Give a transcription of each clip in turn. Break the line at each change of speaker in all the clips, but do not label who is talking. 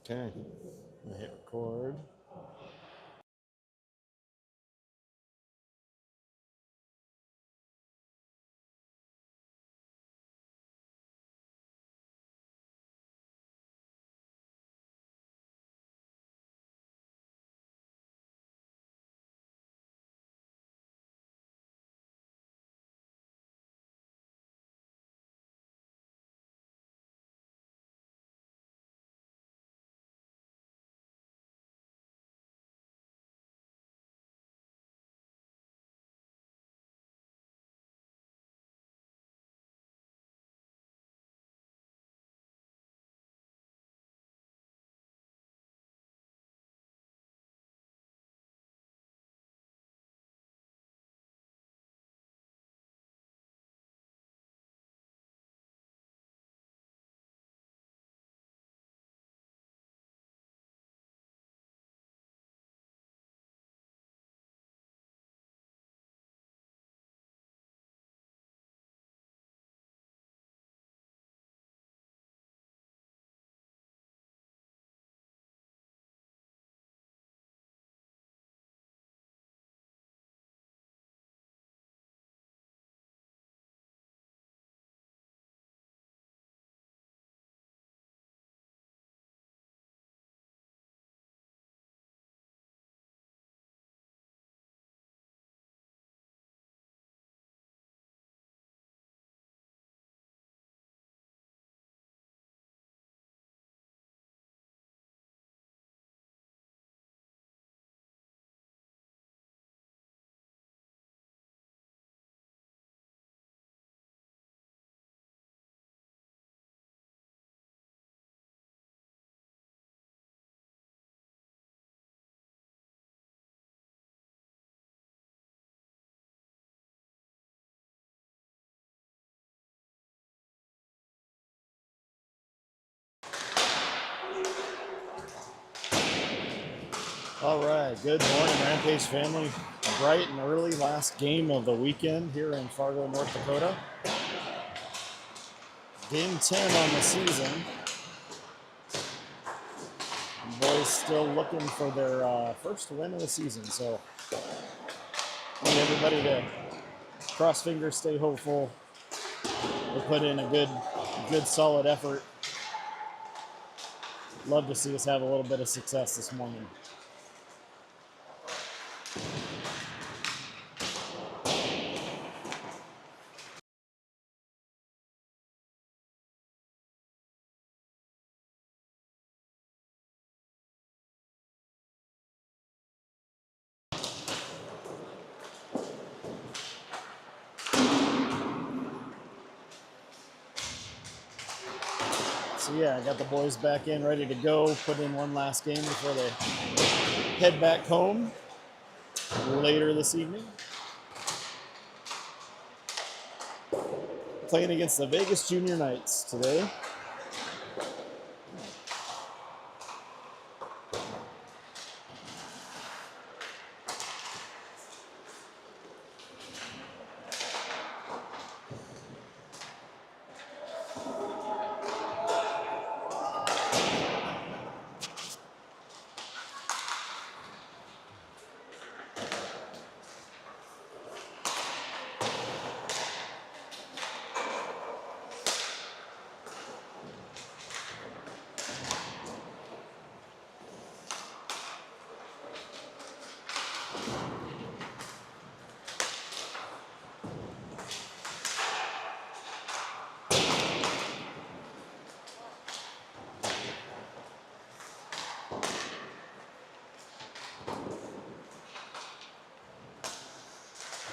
Okay, I hit record. All right, good morning, Rampage family. Bright and early last game of the weekend here in Fargo, North Dakota. Game 10 on the season. The boys still looking for their first win of the season, so I want everybody to cross fingers, stay hopeful. They put in a good solid effort. Love to see us have a little bit of success this morning. So yeah, I got the boys back in, ready to go. Put in one last game before they head back home later this evening. Playing against the Vegas Junior Knights today.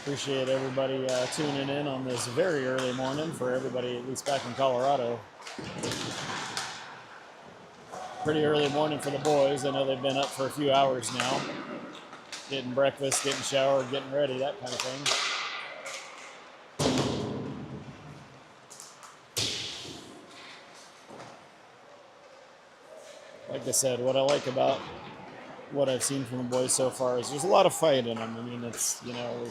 Appreciate everybody tuning in on this very early morning for everybody, at least back in Colorado. Pretty early morning for the boys. I know they've been up for a few hours now, getting breakfast, getting showered, getting ready, that kind of thing. Like I said, what I like about what I've seen from the boys so far is there's a lot of fight in them. I mean, it's, you know,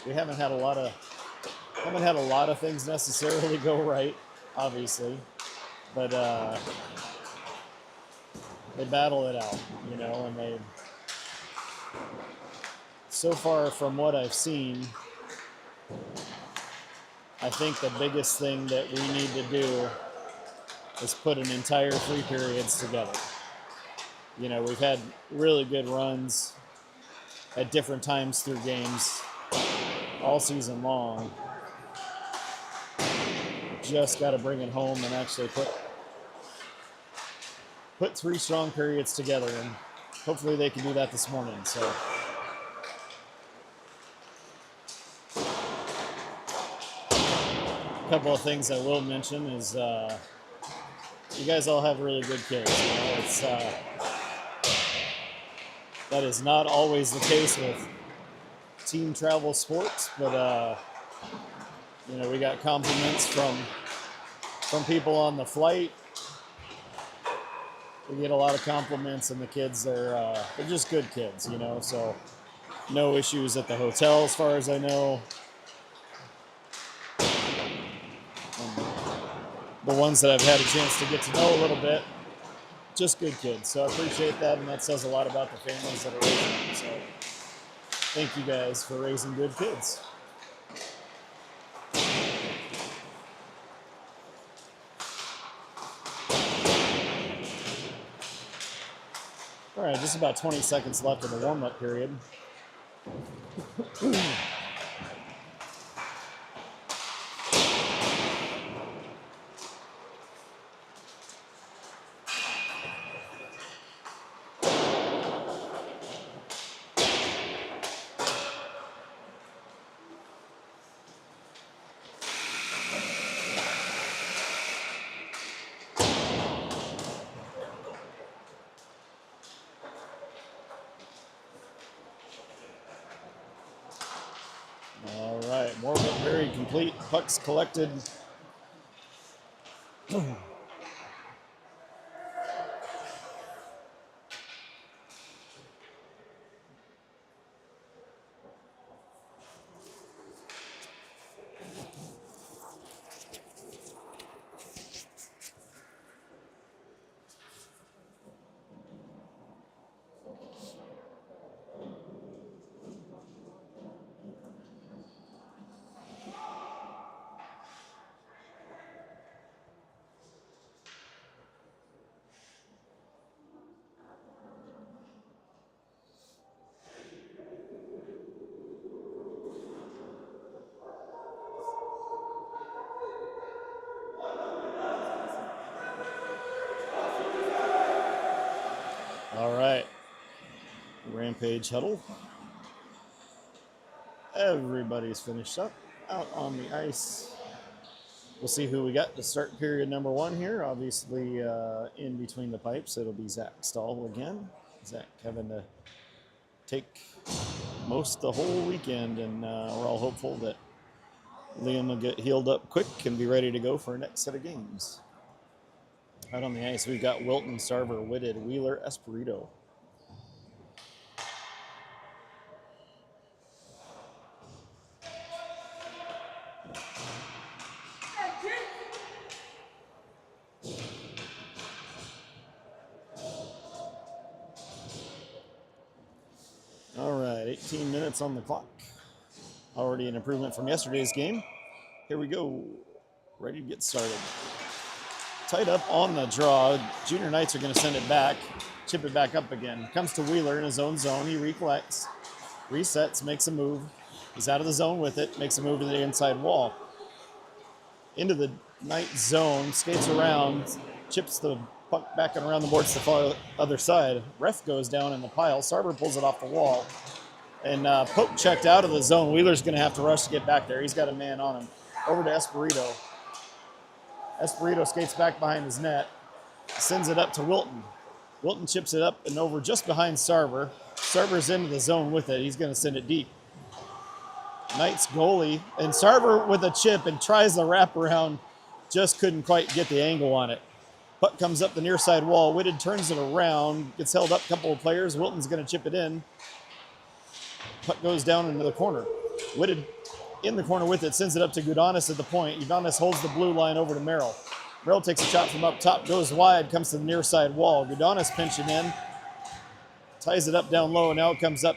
we haven't had a lot of things necessarily go right, obviously, but they battle it out, and so far from what I've seen, I think the biggest thing that we need to do is put an entire 3 periods together. We've had really good runs at different times through games all season long. Just got to bring it home and actually put 3 strong periods together, and hopefully they can do that this morning. So a couple of things I will mention is you guys all have really good kids. It's that is not always the case with team travel sports, but we got compliments from people on the flight. We get a lot of compliments, and the kids they're just good kids, so no issues at the hotel as far as I know. The ones that I've had a chance to get to know a little bit, just good kids. So I appreciate that, and that says a lot about the families that are raising them. So thank you guys for raising good kids. All right, just about 20 seconds left in the warm-up period. All right, warm-up period complete. Pucks collected. All right, Rampage huddle. Everybody's finished up out on the ice. We'll see who we got to start period number 1 here. Obviously, in between the pipes, it'll be Zach Stahl again. Zach having to take most the whole weekend, and we're all hopeful that Liam will get healed up quick and be ready to go for our next set of games. Out on the ice, we've got Wilton, Sarver, Whitted, Wheeler, Espirito. All right, 18 minutes on the clock. Already an improvement from yesterday's game. Here we go. Ready to get started. Tied up on the draw. Junior Knights are going to send it back. Chip it back up again. Comes to Wheeler in his own zone. He recollects. Resets. Makes a move. He's out of the zone with it. Makes a move to the inside wall. Into the Knights zone. Skates around. Chips the puck back and around the boards to the far other side. Ref goes down in the pile. Sarber pulls it off the wall. And poke checked out of the zone. Wheeler's going to have to rush to get back there. He's got a man on him. Over to Espirito. Espirito skates back behind his net. Sends it up to Wilton. Wilton chips it up and over just behind Sarver. Sarver's into the zone with it. He's going to send it deep. Knights goalie. And Sarver with a chip and tries the wraparound. Just couldn't quite get the angle on it. Puck comes up the near side wall. Whitted turns it around. Gets held up a couple of players. Wilton's going to chip it in. Puck goes down into the corner. Whitted in the corner with it. Sends it up to Gudanis at the point. Gudanis holds the blue line over to Merrill. Merrill takes a shot from up top, goes wide, comes to the near side wall. Gudonis pinching in, ties it up down low, and now it comes up,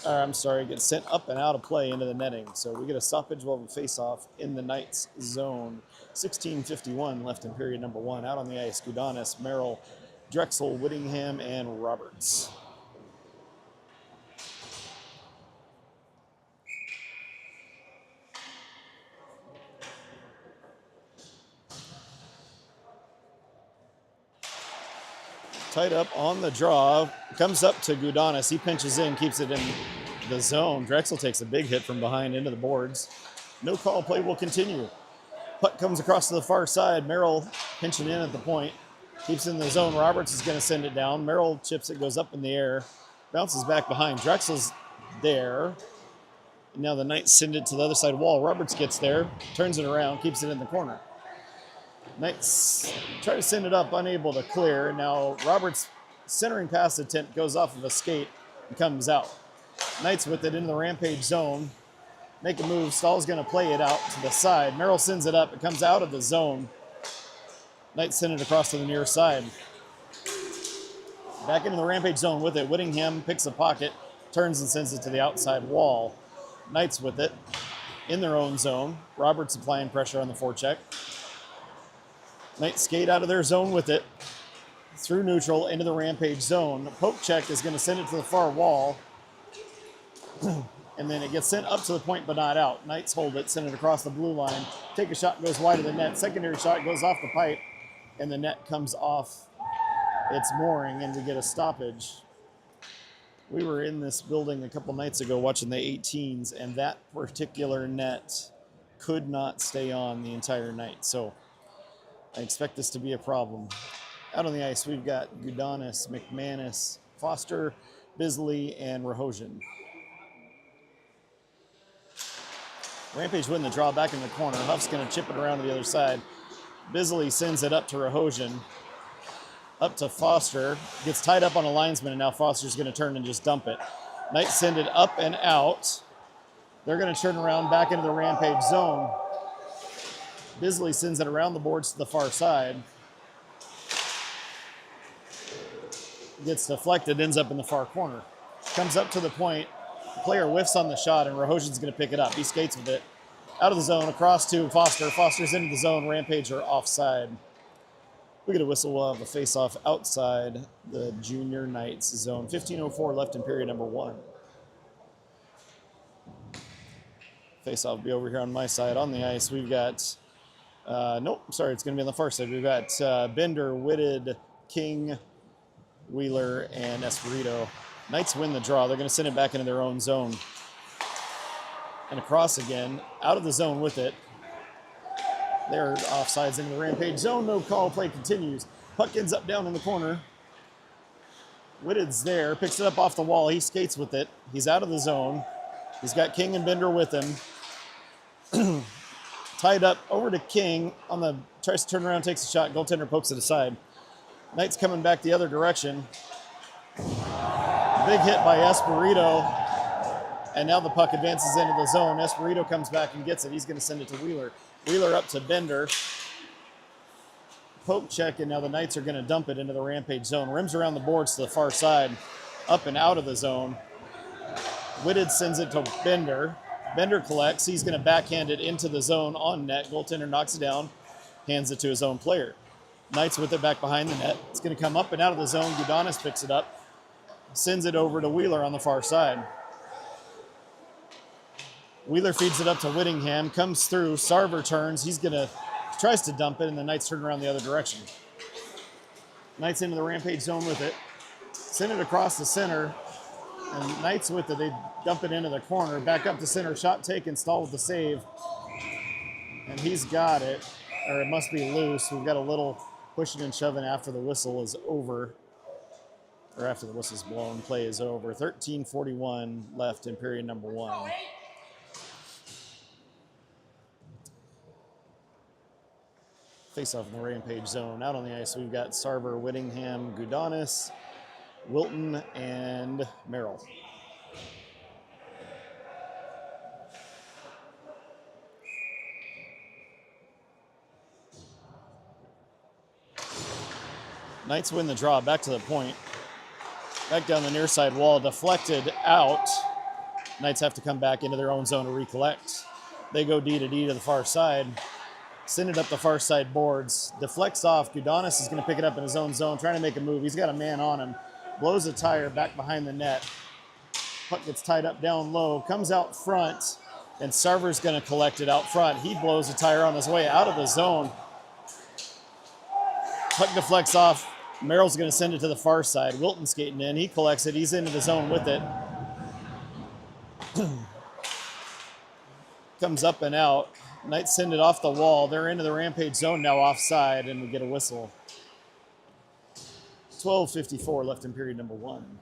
gets sent up and out of play into the netting. So we get a stoppage while we face off in the Knights zone. 16:51 left in period number 1. Out on the ice, Gudonis, Merrill, Drexel, Whittingham, and Roberts. Tied up on the draw, comes up to Gudonis. He pinches in, keeps it in the zone. Drexel takes a big hit from behind into the boards. No call, play will continue. Puck comes across to the far side. Merrill pinching in at the point. Keeps it in the zone. Roberts is going to send it down. Merrill chips it, goes up in the air. Bounces back behind. Drexel's there. And now the Knights send it to the other side wall. Roberts gets there, turns it around, keeps it in the corner. Knights try to send it up, unable to clear. Now Roberts' centering pass attempt goes off of a skate and comes out. Knights with it into the Rampage zone. Make a move. Stahl's going to play it out to the side. Merrill sends it up. It comes out of the zone. Knights send it across to the near side. Back into the Rampage zone with it. Whittingham picks a pocket, turns and sends it to the outside wall. Knights with it in their own zone. Roberts applying pressure on the forecheck. Knights skate out of their zone with it. Through neutral into the Rampage zone. Poke check is going to send it to the far wall. And then it gets sent up to the point but not out. Knights hold it, send it across the blue line. Take a shot, goes wide of the net. Secondary shot goes off the pipe, and the net comes off its mooring, and we get a stoppage. We were in this building a couple nights ago watching the 18s, and that particular net could not stay on the entire night. So I expect this to be a problem. Out on the ice, we've got Gudonis, McManus, Foster, Bisley, and Rahosian. Rampage win the draw back in the corner. Huff's going to chip it around to the other side. Bisley sends it up to Rahosian. Up to Foster. Gets tied up on a linesman, and now Foster's going to turn and just dump it. Knights send it up and out. They're going to turn around back into the Rampage zone. Bisley sends it around the boards to the far side. Gets deflected, ends up in the far corner. Comes up to the point. The player whiffs on the shot, and Rahosian's going to pick it up. He skates with it. Out of the zone, across to Foster. Foster's into the zone. Rampage are offside. We get a whistle. We'll have a face-off outside the junior Knights zone. 15:04 left in period number 1. Face-off will be over here on my side. On the ice, we've got... it's going to be on the far side. We've got Bender, Whitted, King, Wheeler, and Espirito. Knights win the draw. They're going to send it back into their own zone. And across again, out of the zone with it. They're offsides into the Rampage zone. No call. Play continues. Puck ends up down in the corner. Whitted's there. Picks it up off the wall. He skates with it. He's out of the zone. He's got King and Bender with him. Tied up over to King. Tries to turn around, takes a shot. Goaltender pokes it aside. Knights coming back the other direction. Big hit by Espirito. And now the puck advances into the zone. Espirito comes back and gets it. He's going to send it to Wheeler. Wheeler up to Bender. Poke check, and now the Knights are going to dump it into the Rampage zone. Rims around the boards to the far side. Up and out of the zone. Whitted sends it to Bender. Bender collects. He's going to backhand it into the zone on net. Goaltender knocks it down. Hands it to his own player. Knights with it back behind the net. It's going to come up and out of the zone. Gudonis picks it up. Sends it over to Wheeler on the far side. Wheeler feeds it up to Whittingham. Comes through. Sarver turns. Tries to dump it, and the Knights turn around the other direction. Knights into the Rampage zone with it. Send it across the center. And Knights with it. They dump it into the corner. Back up to center. Shot taken. Stahl with the save. And he's got it. Or it must be loose. We've got a little pushing and shoving after the whistle is over. Or after the whistle's blown, play is over. 13:41 left in period number 1. Face-off in the Rampage zone. Out on the ice, we've got Sarver, Whittingham, Gudonis, Wilton, and Merrill. Knights win the draw. Back to the point. Back down the near side wall. Deflected out. Knights have to come back into their own zone to recollect. They go D to D to the far side. Send it up the far side boards. Deflects off. Gudanis is going to pick it up in his own zone, trying to make a move. He's got a man on him. Blows a tire back behind the net. Puck gets tied up down low. Comes out front. And Sarver's going to collect it out front. He blows a tire on his way out of the zone. Puck deflects off. Merrill's going to send it to the far side. Wilton skating in. He collects it. He's into the zone with it. Comes up and out. Knights send it off the wall. They're into the Rampage zone now offside, and we get a whistle. 12:54 left in period number 1.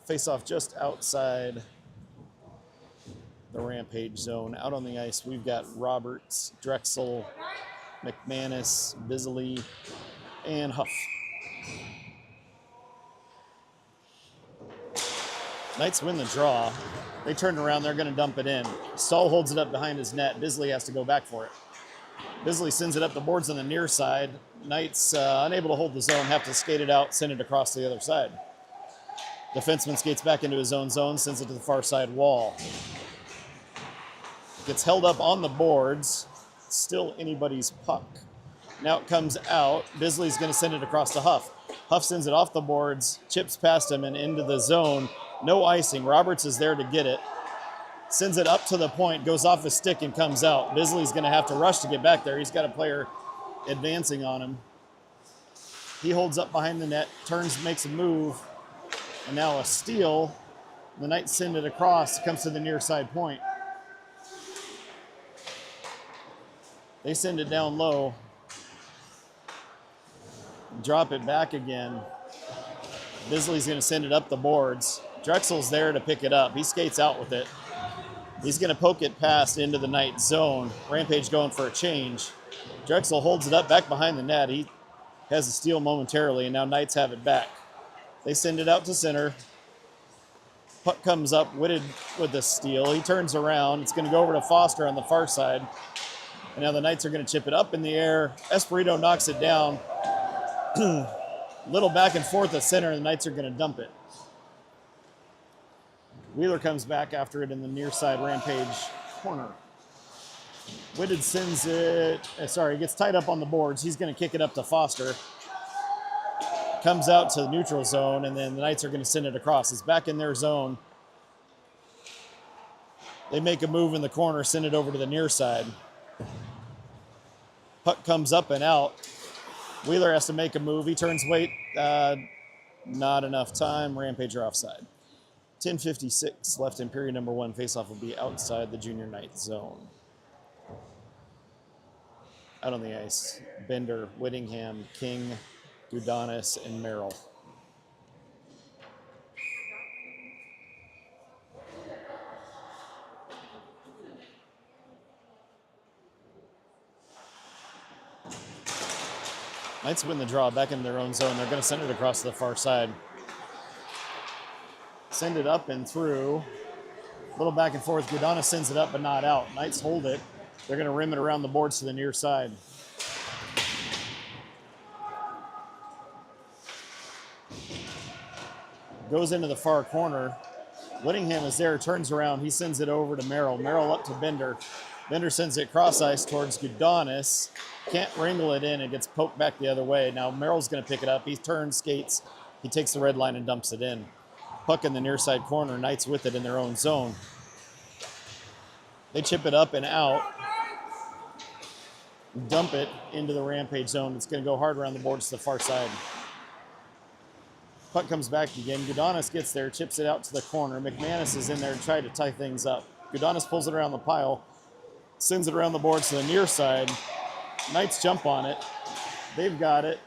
Face-off just outside the Rampage zone. Out on the ice, we've got Roberts, Drexel, McManus, Bisley, and Huff. Knights win the draw. They turn around, they're going to dump it in. Stahl holds it up behind his net. Bisley has to go back for it. Bisley sends it up the boards on the near side. Knights, unable to hold the zone, have to skate it out, send it across the other side. Defenseman skates back into his own zone, sends it to the far side wall. Gets held up on the boards. Still anybody's puck. Now it comes out. Bisley's going to send it across to Huff. Huff sends it off the boards, chips past him and into the zone. No icing. Roberts is there to get it. Sends it up to the point, goes off his stick and comes out. Bisley's going to have to rush to get back there. He's got a player advancing on him. He holds up behind the net, turns, makes a move, and now a steal. The Knights send it across, comes to the near side point. They send it down low. Drop it back again. Bisley's going to send it up the boards. Drexel's there to pick it up. He skates out with it. He's going to poke it past into the Knight zone. Rampage going for a change. Drexel holds it up back behind the net. He has a steal momentarily, and now Knights have it back. They send it out to center. Puck comes up, Whitted with the steal. He turns around. It's going to go over to Foster on the far side. And now the Knights are going to chip it up in the air. Espirito knocks it down. Little back and forth at center, and the Knights are going to dump it. Wheeler comes back after it in the near side Rampage corner. Whitted sends it, he gets tied up on the boards. He's going to kick it up to Foster. Comes out to the neutral zone, and then the Knights are going to send it across. It's back in their zone. They make a move in the corner, send it over to the near side. Puck comes up and out. Wheeler has to make a move. He turns weight. Not enough time. Rampage are offside. 10:56 left in period number 1. Faceoff will be outside the junior Knight zone. Out on the ice, Bender, Whittingham, King, Gudanis, and Merrill. Knights win the draw back in their own zone. They're going to send it across to the far side. Send it up and through. A little back and forth. Gudanis sends it up but not out. Knights hold it. They're going to rim it around the boards to the near side. Goes into the far corner. Whittingham is there, turns around. He sends it over to Merrill. Merrill up to Bender. Bender sends it cross ice towards Gudanis. Can't wrangle it in. It gets poked back the other way. Now Merrill's going to pick it up. He turns, skates. He takes the red line and dumps it in. Puck in the near side corner. Knights with it in their own zone. They chip it up and out. Dump it into the Rampage zone. It's going to go hard around the boards to the far side. Puck comes back again. Gudanis gets there, chips it out to the corner. McManus is in there to try to tie things up. Gudanis pulls it around the pile, sends it around the boards to the near side. Knights jump on it. They've got it.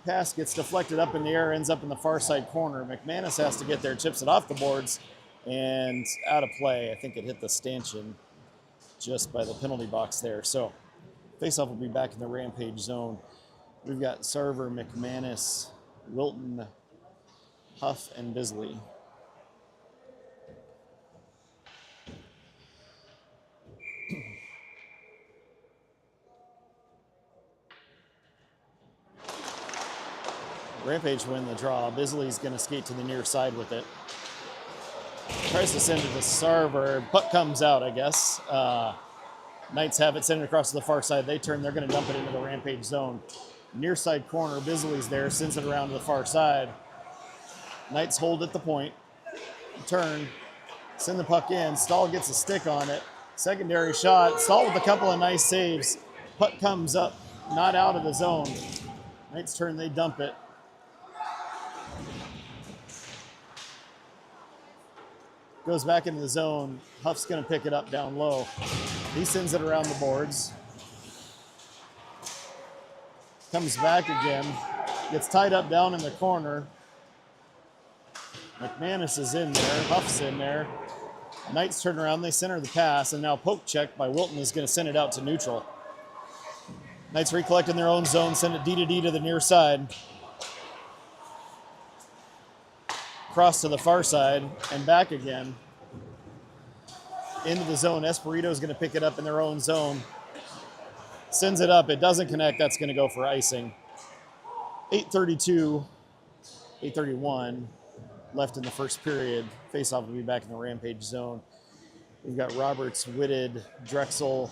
Pass gets deflected up in the air, ends up in the far side corner. McManus has to get there, chips it off the boards, and out of play. I think it hit the stanchion just by the penalty box there. So faceoff will be back in the Rampage zone. We've got Sarver, McManus, Wilton, Huff, and Bisley. Rampage win the draw. Bisley's going to skate to the near side with it. Tries to send it to server. Puck comes out, I guess. Knights have it, send it across to the far side. They turn. They're going to dump it into the Rampage zone. Near side corner. Bisley's there. Sends it around to the far side. Knights hold at the point. Turn. Send the puck in. Stahl gets a stick on it. Secondary shot. Stahl with a couple of nice saves. Puck comes up. Not out of the zone. Knights turn. They dump it. Goes back into the zone. Huff's going to pick it up down low. He sends it around the boards. Comes back again. Gets tied up down in the corner. McManus is in there. Huff's in there. Knights turn around. They center the pass. And now poke check by Wilton is going to send it out to neutral. Knights recollect in their own zone. Send it D to D to the near side. Cross to the far side and back again. Into the zone. Espirito is going to pick it up in their own zone. Sends it up. It doesn't connect. That's going to go for icing. 8:31 left in the first period. Faceoff will be back in the Rampage zone. We've got Roberts, Whitted, Drexel,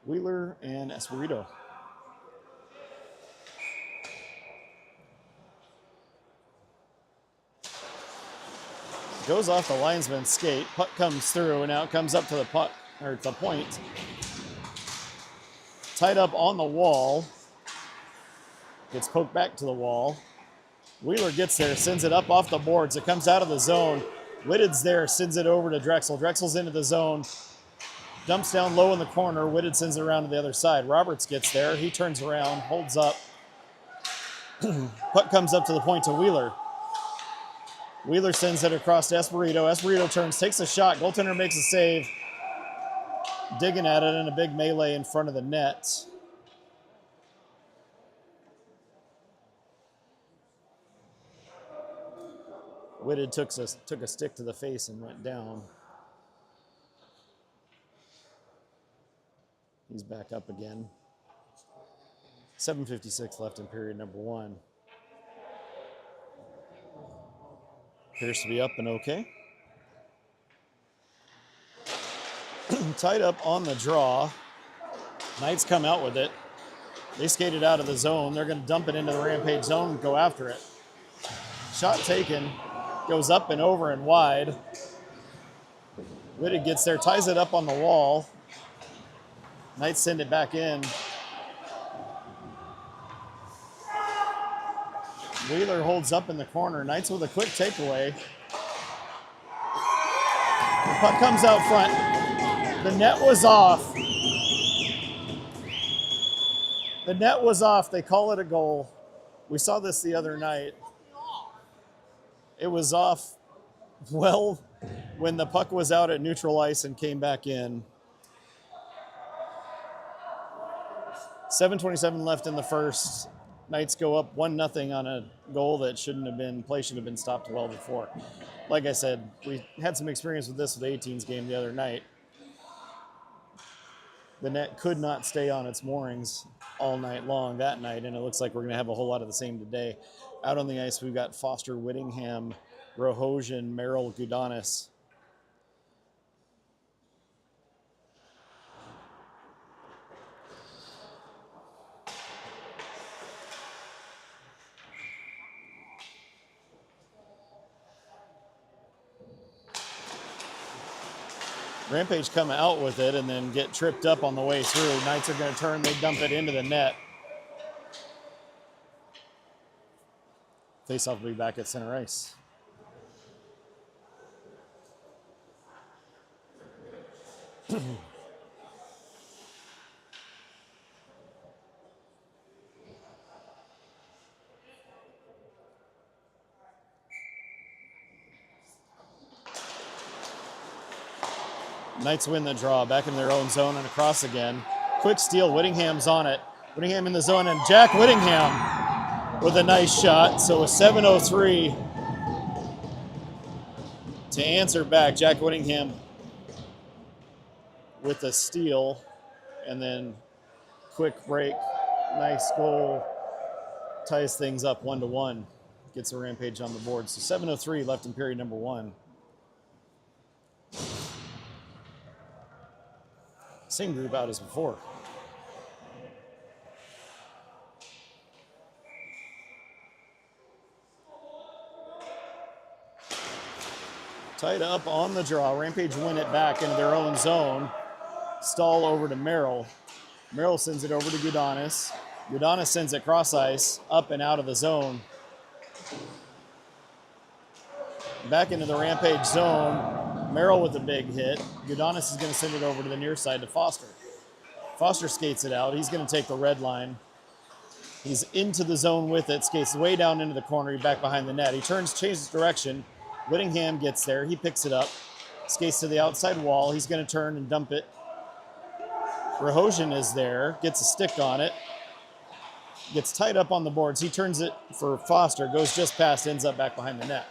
Wheeler, and Espirito. Goes off the linesman's skate. Puck comes through, and now it comes up to the puck, or the point. Tied up on the wall. Gets poked back to the wall. Wheeler gets there, sends it up off the boards. It comes out of the zone. Whitted's there, sends it over to Drexel. Drexel's into the zone. Dumps down low in the corner. Whitted sends it around to the other side. Roberts gets there. He turns around, holds up. Puck comes up to the point to Wheeler. Wheeler sends it across to Espirito. Espirito turns, takes a shot. Goaltender makes a save. Digging at it in a big melee in front of the net. Whitted took a stick to the face and went down. He's back up again. 7:56 left in period number one. Appears to be up and okay. Tied up on the draw. Knights come out with it. They skated out of the zone. They're going to dump it into the Rampage zone and go after it. Shot taken. Goes up and over and wide. Whitted gets there, ties it up on the wall. Knights send it back in. Wheeler holds up in the corner. Knights with a quick takeaway. The puck comes out front. The net was off. The net was off. They call it a goal. We saw this the other night. It was off, well, when the puck was out at neutral ice and came back in. 7:27 left in the first. Knights go up 1-0 on a goal that play should have been stopped well before. Like I said, we had some experience with this with the 18s game the other night. The net could not stay on its moorings all night long that night, and it looks like we're going to have a whole lot of the same today. Out on the ice, we've got Foster, Whittingham, Rohosian, Merrill, Gudanis. Rampage come out with it and then get tripped up on the way through. Knights are going to turn, they dump it into the net. Faceoff will be back at center ice. Knights win the draw, back in their own zone and across again. Quick steal, Whittingham's on it. Whittingham in the zone, and Jack Whittingham with a nice shot. So a 7:03 to answer back. Jack Whittingham with a steal, and then quick break. Nice goal ties things up 1-1. Gets a Rampage on the board. So 7:03 left in period number 1. Same group out as before. Tied up on the draw. Rampage win it back into their own zone. Stall over to Merrill. Merrill sends it over to Gudanis. Gudanis sends it cross ice, up and out of the zone. Back into the Rampage zone. Merrill with a big hit. Gudanis is going to send it over to the near side to Foster. Foster skates it out. He's going to take the red line. He's into the zone with it, skates way down into the corner, back behind the net. He turns, changes direction. Whittingham gets there. He picks it up, skates to the outside wall. He's going to turn and dump it. Rahosian is there, gets a stick on it, gets tied up on the boards. He turns it for Foster, goes just past, ends up back behind the net.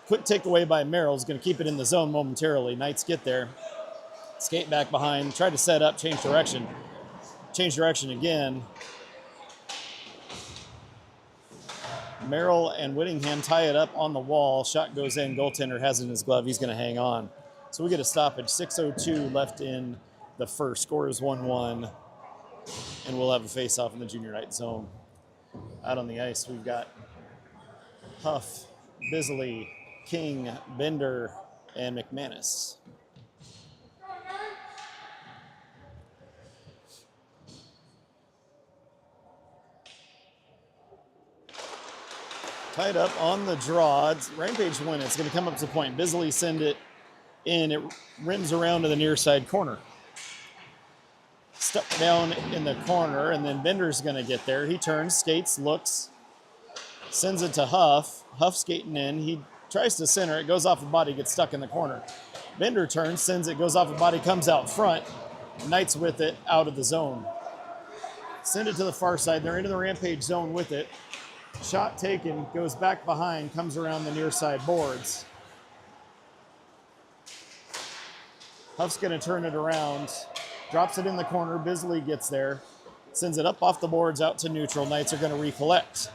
Quick takeaway by Merrill is going to keep it in the zone momentarily. Knights get there, skate back behind, try to set up, change direction. Change direction again. Merrill and Whittingham tie it up on the wall. Shot goes in. Goaltender has it in his glove. He's going to hang on. So we get a stoppage. 6:02 left in the first. Score is 1-1. And we'll have a face-off in the junior night zone. Out on the ice, we've got Huff, Bisley, King, Bender, and McManus. Tied up on the draw. Rampage win. It's going to come up to the point. Bisley send it in. It rims around to the near side corner. Stuck down in the corner, and then Bender's going to get there. He turns, skates, looks, sends it to Huff. Huff skating in. He tries to center. It goes off the body, gets stuck in the corner. Bender turns, sends it, goes off the body, comes out front. Knights with it out of the zone. Send it to the far side. They're into the Rampage zone with it. Shot taken, goes back behind, comes around the near side boards. Huff's going to turn it around, drops it in the corner. Bisley gets there, sends it up off the boards out to neutral. Knights are going to recollect.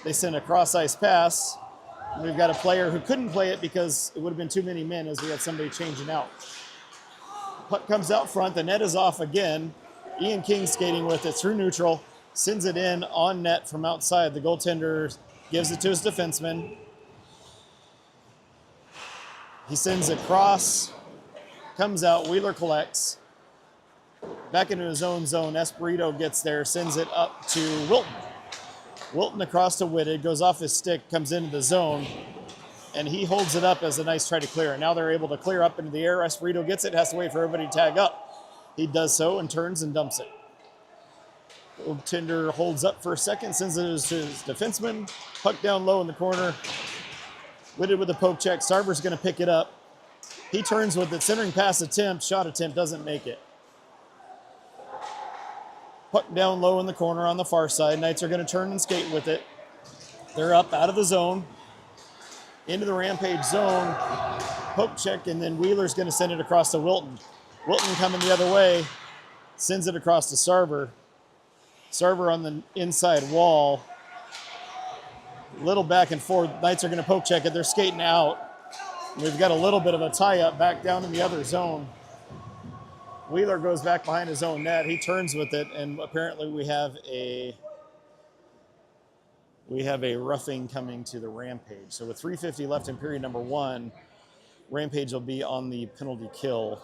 They send a cross-ice pass. We've got a player who couldn't play it because it would have been too many men as we had somebody changing out. Puck comes out front. The net is off again. Ian King skating with it through neutral. Sends it in on net from outside. The goaltender gives it to his defenseman. He sends it across, comes out, Wheeler collects. Back into his own zone, Espirito gets there, sends it up to Wilton. Wilton across to Whitted, goes off his stick, comes into the zone, and he holds it up as the Knights try to clear it. Now they're able to clear up into the air. Espirito gets it, has to wait for everybody to tag up. He does so and turns and dumps it. Goaltender holds up for a second, sends it to his defenseman. Puck down low in the corner. Whitted with a poke check. Sarver's going to pick it up. He turns with it. Centering pass attempt. Shot attempt doesn't make it. Puck down low in the corner on the far side. Knights are going to turn and skate with it. They're up out of the zone. Into the Rampage zone. Poke check, and then Wheeler's going to send it across to Wilton. Wilton coming the other way. Sends it across to Sarver. Sarver on the inside wall. Little back and forth. Knights are going to poke check it. They're skating out. We've got a little bit of a tie-up back down in the other zone. Wheeler goes back behind his own net. He turns with it, and apparently we have a roughing coming to the Rampage. So with 3:50 left in period number 1, Rampage will be on the penalty kill.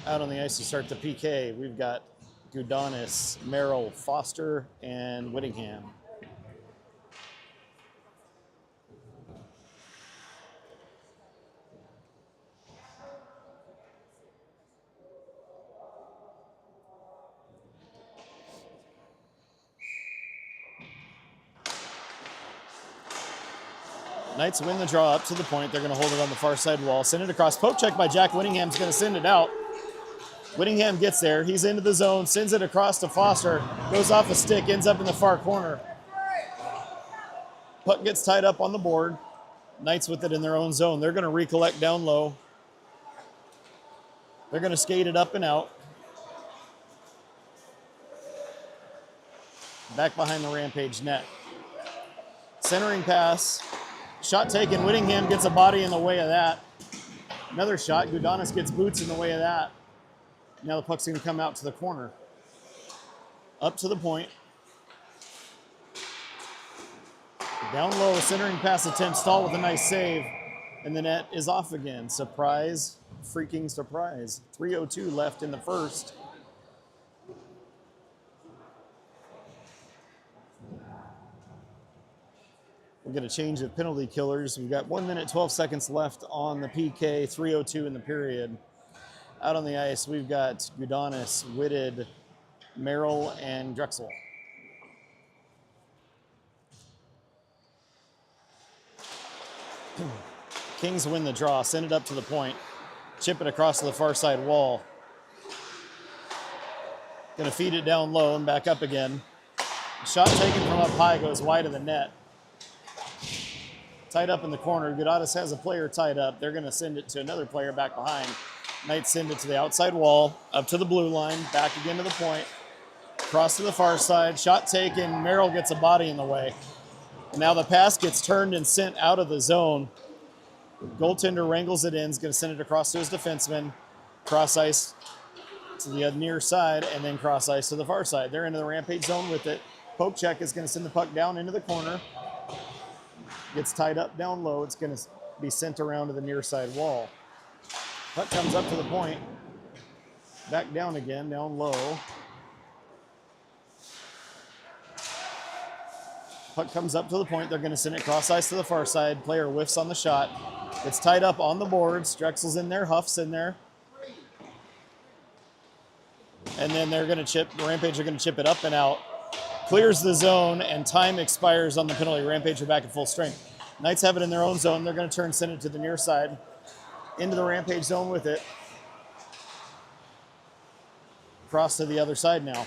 Out on the ice to start the PK, we've got Gudanis, Merrill, Foster, and Whittingham. Knights win the draw up to the point. They're going to hold it on the far side wall. Send it across. Poke check by Jack Whittingham's going to send it out. Whittingham gets there. He's into the zone. Sends it across to Foster. Goes off a stick. Ends up in the far corner. Puck gets tied up on the board. Knights with it in their own zone. They're going to recollect down low. They're going to skate it up and out. Back behind the Rampage net. Centering pass. Shot taken. Whittingham gets a body in the way of that. Another shot. Gudanis gets boots in the way of that. Now the puck's going to come out to the corner. Up to the point. Down low, centering pass attempt. Stahl with a nice save. And the net is off again. Surprise, freaking surprise. 3:02 left in the first. We're going to change the penalty killers. We've got 1 minute, 12 seconds left on the PK, 3:02 in the period. Out on the ice, we've got Gudanis, Whitted, Merrill, and Drexel. Kings win the draw, send it up to the point, chip it across to the far side wall. Going to feed it down low and back up again. Shot taken from up high, goes wide of the net. Tied up in the corner. Gudanis has a player tied up. They're going to send it to another player back behind. Knights send it to the outside wall, up to the blue line, back again to the point. Cross to the far side. Shot taken. Merrill gets a body in the way. And now the pass gets turned and sent out of the zone. Goaltender wrangles it in. Is going to send it across to his defenseman. Cross ice to the near side, and then cross ice to the far side. They're into the Rampage zone with it. Poke check is going to send the puck down into the corner. Gets tied up down low. It's going to be sent around to the near side wall. Puck comes up to the point. Back down again, down low. Puck comes up to the point. They're going to send it cross ice to the far side. Player whiffs on the shot. It's tied up on the boards. Drexel's in there. Huff's in there. And then they're going to chip. The Rampage are going to chip it up and out. Clears the zone, and time expires on the penalty. Rampage are back at full strength. Knights have it in their own zone. They're going to turn, send it to the near side. Into the Rampage zone with it. Cross to the other side now.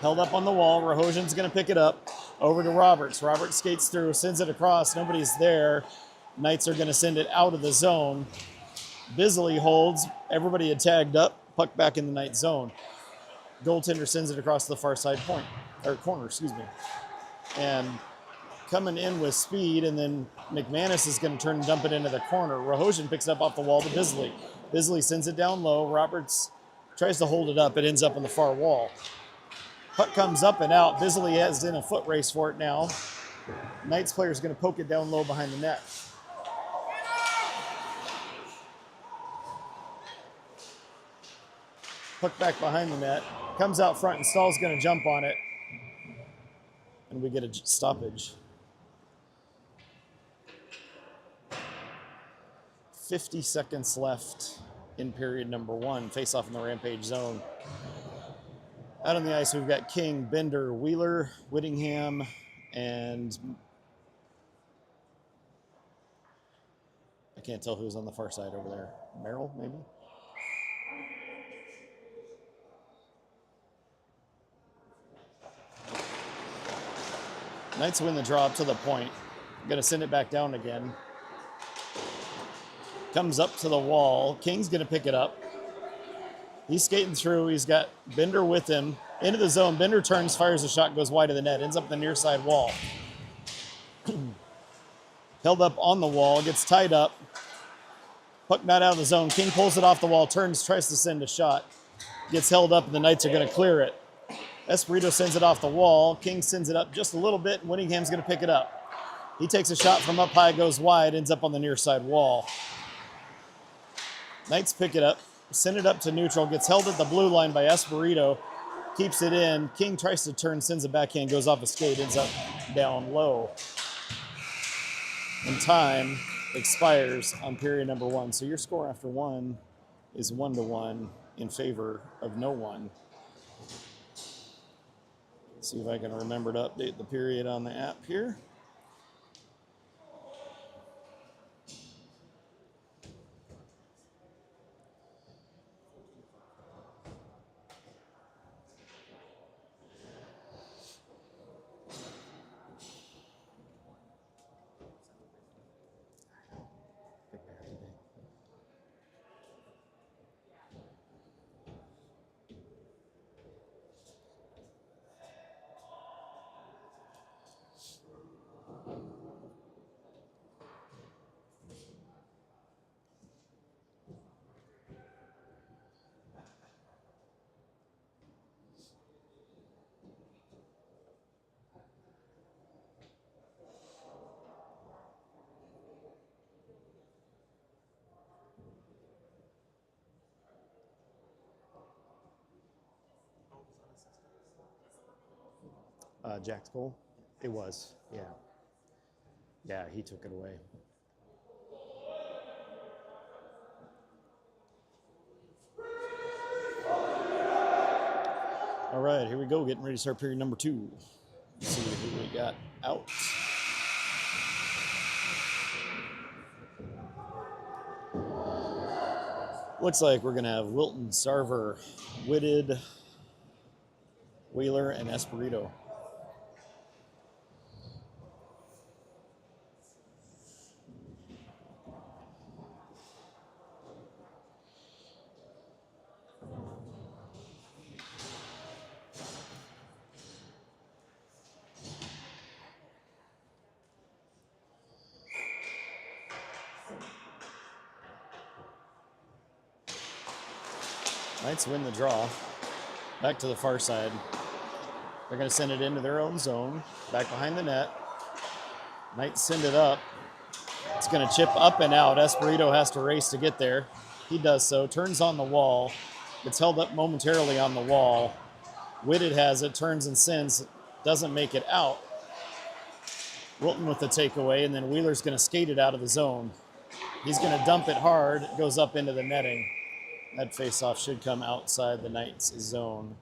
Held up on the wall. Rahosian's going to pick it up. Over to Roberts. Roberts skates through, sends it across. Nobody's there. Knights are going to send it out of the zone. Bisley holds. Everybody had tagged up. Puck back in the Knights zone. Goaltender sends it across the far side point, or corner, excuse me. And coming in with speed, and then McManus is going to turn and dump it into the corner. Rahosian picks it up off the wall to Bisley. Bisley sends it down low. Roberts tries to hold it up. It ends up on the far wall. Puck comes up and out. Bisley has in a foot race for it now. Knights player is going to poke it down low behind the net. Puck back behind the net. Comes out front, and Stahl's going to jump on it. And we get a stoppage. 50 seconds left in period number 1. Face off in the Rampage zone. Out on the ice, we've got King, Bender, Wheeler, Whittingham, and I can't tell who's on the far side over there. Merrill, maybe? Knights win the draw up to the point. Going to send it back down again. Comes up to the wall. King's going to pick it up. He's skating through. He's got Bender with him. Into the zone. Bender turns, fires a shot, goes wide of the net. Ends up the near side wall. Held up on the wall. Gets tied up. Puck not out of the zone. King pulls it off the wall. Turns, tries to send a shot. Gets held up, and the Knights are going to clear it. Espirito sends it off the wall. King sends it up just a little bit, and Whittingham's going to pick it up. He takes a shot from up high, goes wide, ends up on the near side wall. Knights pick it up, send it up to neutral, gets held at the blue line by Espirito, keeps it in. King tries to turn, sends a backhand, goes off a skate, ends up down low. And time expires on period number 1. So your score after 1 is 1-1 in favor of no one. See if I can remember to update the period on the app here. Jack Cole? It was, yeah. Yeah, he took it away. All right, here we go. Getting ready to start period number 2. Let's see who we got out. Looks like we're going to have Wilton, Sarver, Whitted, Wheeler, and Espirito. Knights win the draw. Back to the far side. They're going to send it into their own zone. Back behind the net. Knights send it up. It's going to chip up and out. Espirito has to race to get there. He does so. Turns on the wall. Gets held up momentarily on the wall. Whitted has it. Turns and sends. Doesn't make it out. Wilton with the takeaway. And then Wheeler's going to skate it out of the zone. He's going to dump it hard. It goes up into the netting. That face-off should come outside the Knights' zone.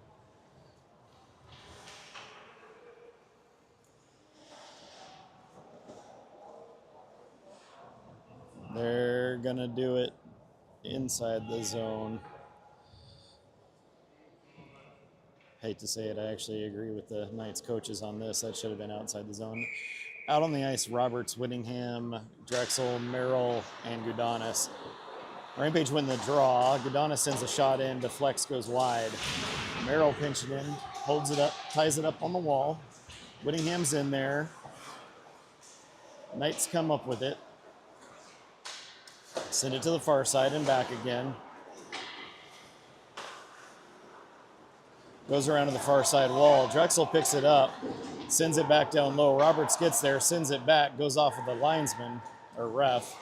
They're going to do it inside the zone. Hate to say it, I actually agree with the Knights coaches on this. That should have been outside the zone. Out on the ice, Roberts, Whittingham, Drexel, Merrill, and Gudanis. Rampage win the draw. Gudanis sends a shot in. Deflects, goes wide. Merrill pinching in, holds it up, ties it up on the wall. Whittingham's in there. Knights come up with it. Send it to the far side and back again. Goes around to the far side wall. Drexel picks it up, sends it back down low. Roberts gets there, sends it back, goes off of the linesman ref.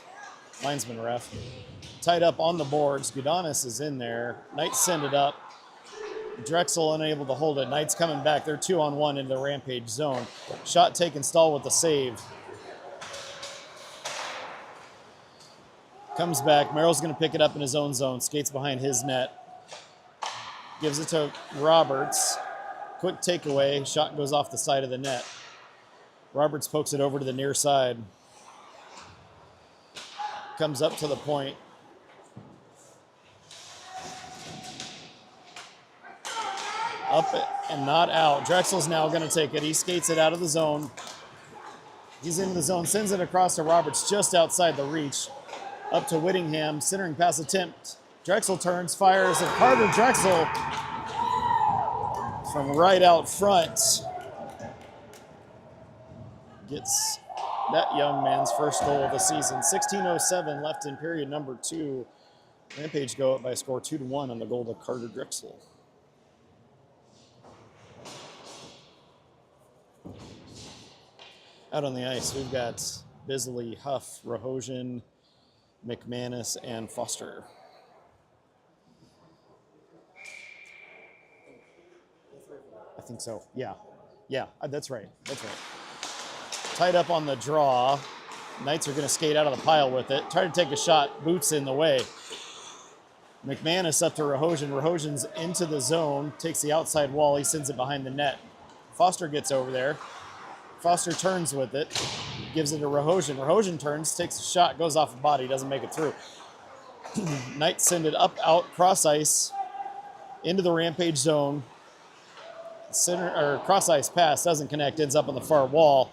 Tied up on the boards. Gudanis is in there. Knights send it up. Drexel unable to hold it. Knights coming back. They're 2-on-1 into the Rampage zone. Shot taken, Stahl with the save. Comes back. Merrill's going to pick it up in his own zone. Skates behind his net. Gives it to Roberts. Quick takeaway. Shot goes off the side of the net. Roberts pokes it over to the near side. Comes up to the point. Up and not out. Drexel's now going to take it. He skates it out of the zone. He's into the zone. Sends it across to Roberts just outside the reach. Up to Whittingham. Centering pass attempt. Drexel turns, fires, and Carter Drexel from right out front gets that young man's first goal of the season. 16:07 left in period number 2. Rampage go up by a score 2-1 on the goal of Carter Drexel. Out on the ice, we've got Bisley, Huff, Rahosian, McManus, and Foster. I think so. Yeah, that's right. Tied up on the draw. Knights are going to skate out of the pile with it. Try to take a shot. Boots in the way. McManus up to Rahosian. Rahosian's into the zone. Takes the outside wall. He sends it behind the net. Foster gets over there. Foster turns with it. Gives it to Rahosian. Rahosian turns. Takes a shot. Goes off the body. Doesn't make it through. Knights send it up, out, cross ice. Into the Rampage zone. Cross ice pass. Doesn't connect. Ends up on the far wall.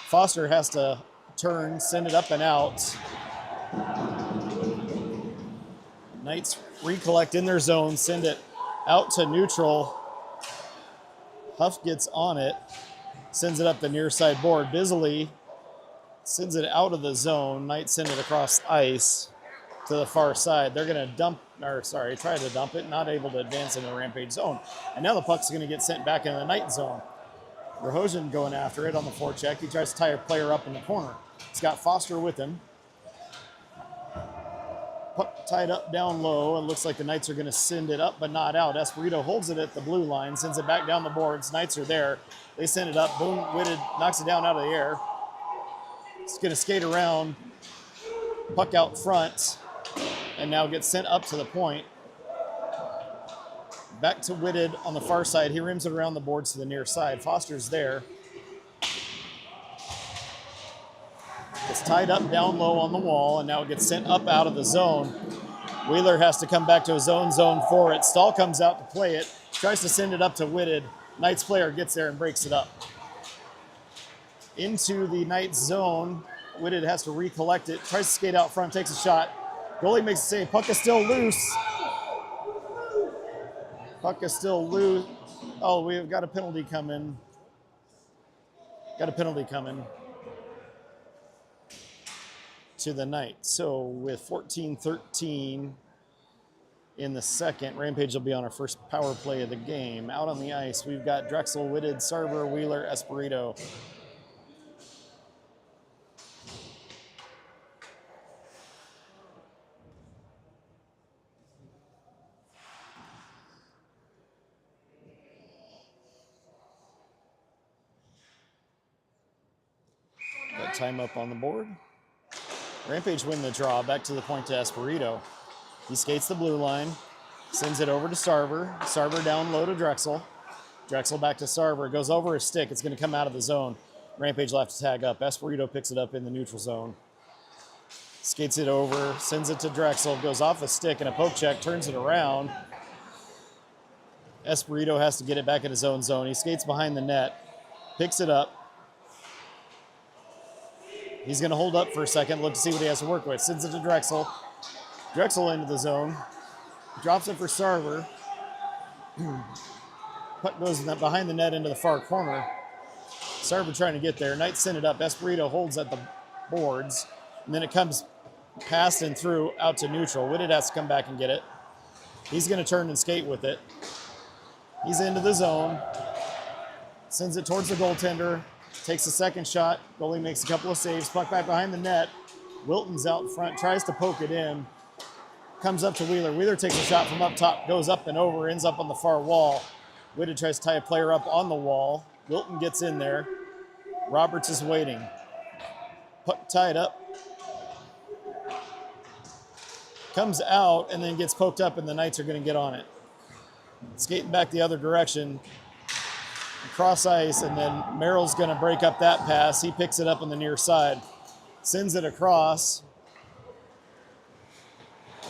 Foster has to turn, send it up and out. Knights recollect in their zone, send it out to neutral. Huff gets on it, sends it up the near side board. Bisley sends it out of the zone. Knights send it across ice to the far side. They're going to try to dump it, not able to advance into the Rampage zone. And now the puck's going to get sent back into the Knight zone. Rahosian going after it on the forecheck. He tries to tie a player up in the corner. He's got Foster with him. Puck tied up down low. It looks like the Knights are going to send it up, but not out. Espirito holds it at the blue line, sends it back down the boards. Knights are there. They send it up. Boom, Whitted knocks it down out of the air. It's going to skate around. Puck out front, and now gets sent up to the point. Back to Whitted on the far side. He rims it around the boards to the near side. Foster's there. It's tied up down low on the wall, and now it gets sent up out of the zone. Wheeler has to come back to his own zone for it. Stahl comes out to play it, tries to send it up to Whitted. Knights player gets there and breaks it up. Into the Knights zone. Whitted has to recollect it, tries to skate out front, takes a shot. Goalie makes a save. Puck is still loose. Puck is still loose. Oh, we've got a penalty coming. Got a penalty coming to the Knights. So with 14-13 in the second, Rampage will be on our first power play of the game. Out on the ice, we've got Drexel, Whitted, Sarver, Wheeler, Espirito. Got time up on the board. Rampage win the draw, back to the point to Espirito. He skates the blue line, sends it over to Sarver. Sarver down low to Drexel. Drexel back to Sarver, goes over his stick. It's going to come out of the zone. Rampage will have to tag up. Espirito picks it up in the neutral zone. Skates it over, sends it to Drexel, goes off a stick and a poke check, turns it around. Espirito has to get it back in his own zone. He skates behind the net, picks it up. He's going to hold up for a second, look to see what he has to work with. Sends it to Drexel. Drexel into the zone. Drops it for Sarver. Puck goes behind the net into the far corner. Sarver trying to get there. Knights send it up. Espirito holds at the boards. And then it comes past and through out to neutral. Whitted has to come back and get it. He's going to turn and skate with it. He's into the zone. Sends it towards the goaltender. Takes a second shot. Goalie makes a couple of saves. Puck back behind the net. Wilton's out front. Tries to poke it in. Comes up to Wheeler. Wheeler takes a shot from up top. Goes up and over. Ends up on the far wall. Whitted tries to tie a player up on the wall. Wilton gets in there. Roberts is waiting. Puck tied up. Comes out and then gets poked up, and the Knights are going to get on it. Skating back the other direction. Cross ice, and then Merrill's going to break up that pass. He picks it up on the near side. Sends it across.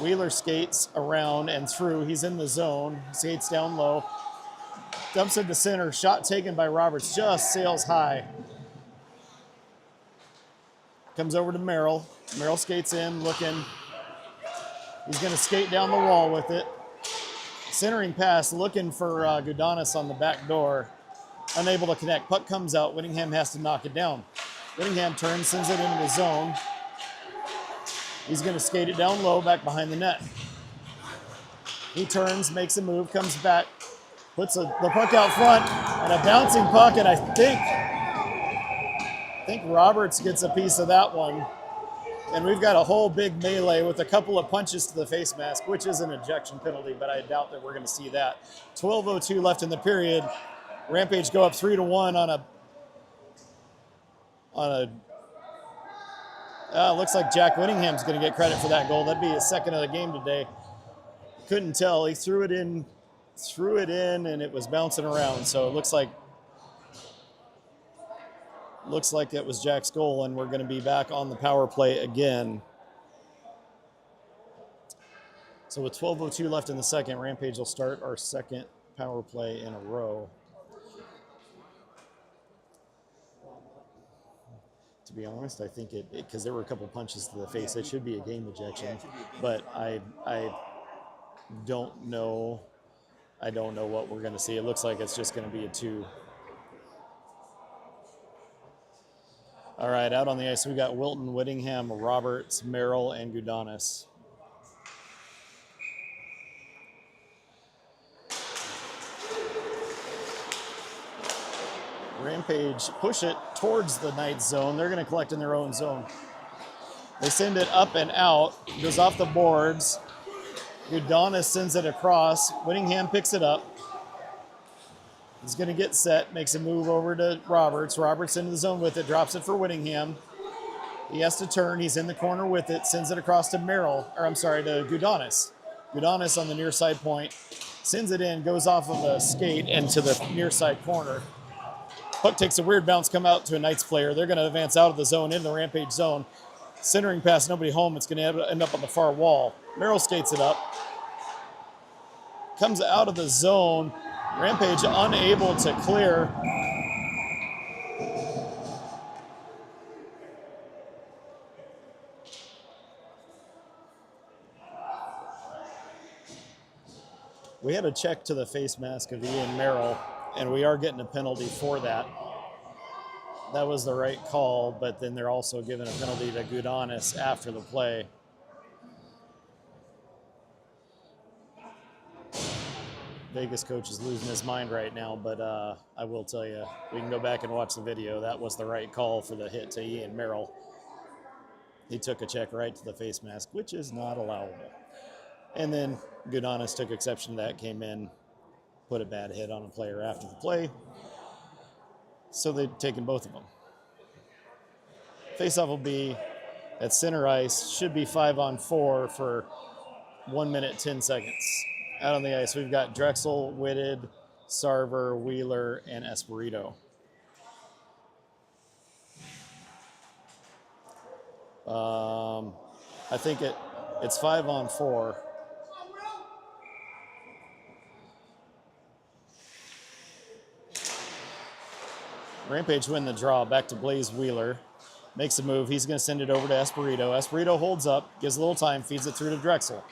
Wheeler skates around and through. He's in the zone. Skates down low. Dumps it to center. Shot taken by Roberts. Just sails high. Comes over to Merrill. Merrill skates in, looking. He's going to skate down the wall with it. Centering pass, looking for Gudanis on the back door. Unable to connect. Puck comes out. Whittingham has to knock it down. Whittingham turns, sends it into the zone. He's going to skate it down low, back behind the net. He turns, makes a move, comes back, puts the puck out front, and a bouncing puck, and I think Roberts gets a piece of that one. And we've got a whole big melee with a couple of punches to the face mask, which is an ejection penalty, but I doubt that we're going to see that. 12:02 left in the period. Rampage go up 3-1 looks like Jack Whittingham's going to get credit for that goal. That'd be his second of the game today. Couldn't tell. He threw it in, and it was bouncing around. So it looks like it was Jack's goal, and we're going to be back on the power play again. So with 12:02 left in the second, Rampage will start our second power play in a row. To be honest, I think because there were a couple punches to the face, it should be a game ejection. But I don't know. I don't know what we're going to see. It looks like it's just going to be a 2. All right, out on the ice, we got Wilton, Whittingham, Roberts, Merrill, and Gudanis. Rampage push it towards the Knights zone. They're going to collect in their own zone. They send it up and out, goes off the boards. Udonis sends it across. Whittingham picks it up. He's going to get set, makes a move over to Roberts. Roberts into the zone with it, drops it for Whittingham. He has to turn. He's in the corner with it, sends it across to to Gudonis. Gudonis on the near side point, sends it in, goes off of a skate into the near side corner. Puck takes a weird bounce, come out to a Knights player. They're going to advance out of the zone, into the Rampage zone. Centering pass, nobody home. It's going to end up on the far wall. Merrill skates it up. Comes out of the zone. Rampage unable to clear. We had a check to the face mask of Ian Merrill, and we are getting a penalty for that. That was the right call, but then they're also giving a penalty to Gudonis after the play. Vegas coach is losing his mind right now, but I will tell you, we can go back and watch the video. That was the right call for the hit to Ian Merrill. He took a check right to the face mask, which is not allowable. And then Gudonis took exception to that, came in, put a bad hit on a player after the play. So they've taken both of them. Faceoff will be at center ice, should be 5-on-4 for 1 minute, 10 seconds. Out on the ice, we've got Drexel, Whitted, Sarver, Wheeler, and Espirito. I think it's 5-on-4. Rampage win the draw. Back to Blaze Wheeler. Makes a move. He's going to send it over to Espirito. Espirito holds up, gives a little time, feeds it through to Drexel.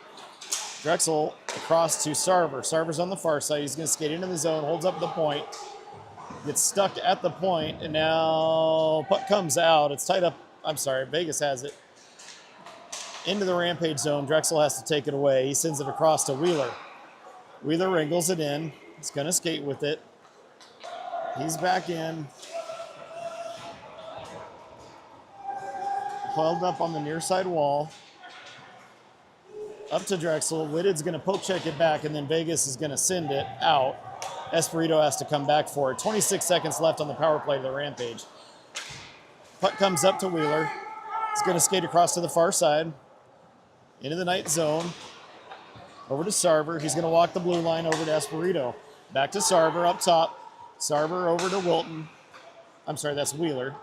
Drexel across to Sarver. Sarver's on the far side. He's going to skate into the zone, holds up the point, gets stuck at the point, and now puck comes out. It's tied up. I'm sorry, Vegas has it. Into the Rampage zone. Drexel has to take it away. He sends it across to Wheeler. Wheeler wrangles it in. He's going to skate with it. He's back in. Held up on the near side wall. Up to Drexel. Whitted's going to poke check it back, and then Vegas is going to send it out. Espirito has to come back for it. 26 seconds left on the power play of the Rampage. Puck comes up to Wheeler. He's going to skate across to the far side. Into the Knight zone. Over to Sarver. He's going to walk the blue line over to Espirito. Back to Sarver up top. Sarver over to Wilton. I'm sorry, that's Wheeler.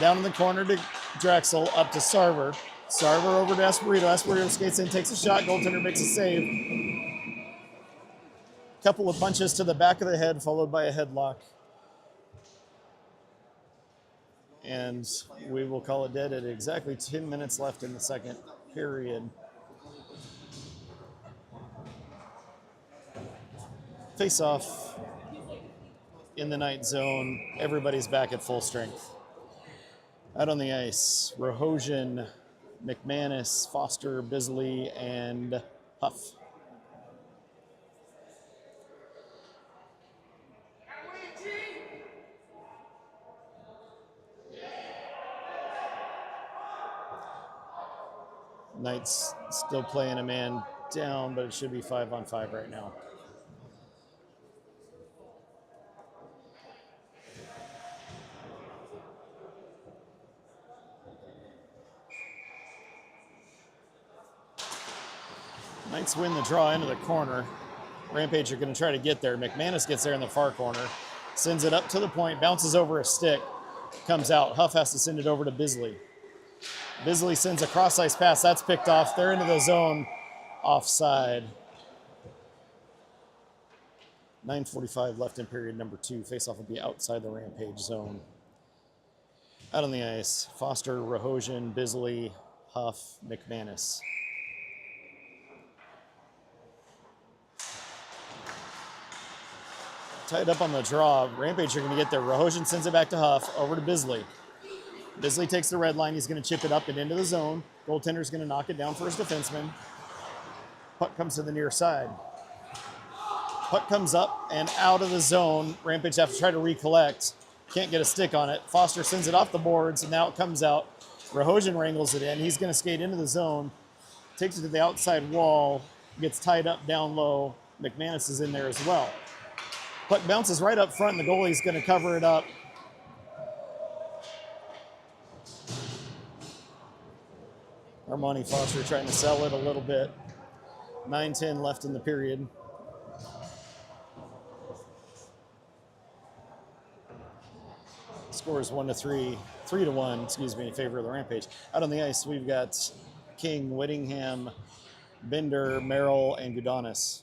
Down in the corner to Drexel, up to Sarver. Sarver over to Espirito. Espirito skates in, takes a shot. Goaltender makes a save. Couple of punches to the back of the head, followed by a headlock. And we will call it dead at exactly 10 minutes left in the second period. Face-off in the Knight zone. Everybody's back at full strength. Out on the ice, Rohosian, McManus, Foster, Bisley, and Huff. Knights still playing a man down, but it should be 5-on-5 right now. Knights win the draw into the corner. Rampage are going to try to get there. McManus gets there in the far corner, sends it up to the point, bounces over a stick, comes out. Huff has to send it over to Bisley. Bisley sends a cross-ice pass. That's picked off. They're into the zone. Offside. 9:45 left in period number 2. Faceoff will be outside the Rampage zone. Out on the ice, Foster, Rohosian, Bisley, Huff, McManus. Tied up on the draw. Rampage are going to get there. Rohosian sends it back to Huff, over to Bisley. Bisley takes the red line. He's going to chip it up and into the zone. Goaltender's going to knock it down for his defenseman. Puck comes to the near side. Puck comes up and out of the zone. Rampage have to try to recollect. Can't get a stick on it. Foster sends it off the boards, and now it comes out. Rahojan wrangles it in. He's going to skate into the zone, takes it to the outside wall, gets tied up down low. McManus is in there as well. Puck bounces right up front, and the goalie's going to cover it up. Armani Foster trying to sell it a little bit. 9:10 left in the period. Scores 1-3, 3-1, excuse me, in favor of the Rampage. Out on the ice, we've got King, Whittingham, Bender, Merrill, and Gudanis.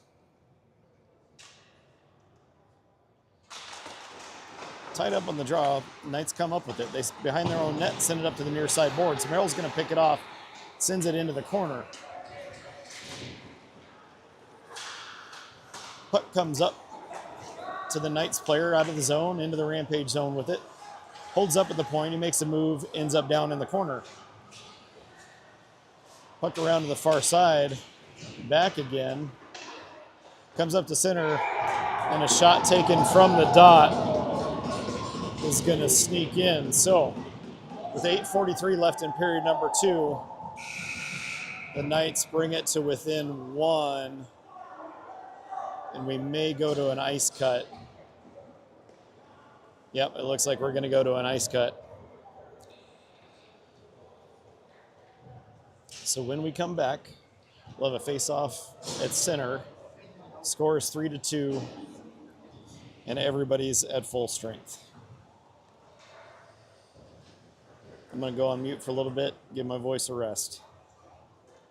Tied up on the draw. Knights come up with it. They behind their own net, send it up to the near side boards. Merrill's going to pick it off, sends it into the corner. Puck comes up to the Knights player out of the zone, into the Rampage zone with it. Holds up at the point. He makes a move, ends up down in the corner. Puck around to the far side, back again. Comes up to center, and a shot taken from the dot is going to sneak in. So, with 8:43 left in period number 2, the Knights bring it to within 1, and we may go to an ice cut. Yep, it looks like we're going to go to an ice cut. So when we come back, we'll have a face-off at center. Score is 3-2, and everybody's at full strength. I'm going to go on mute for a little bit, give my voice a rest.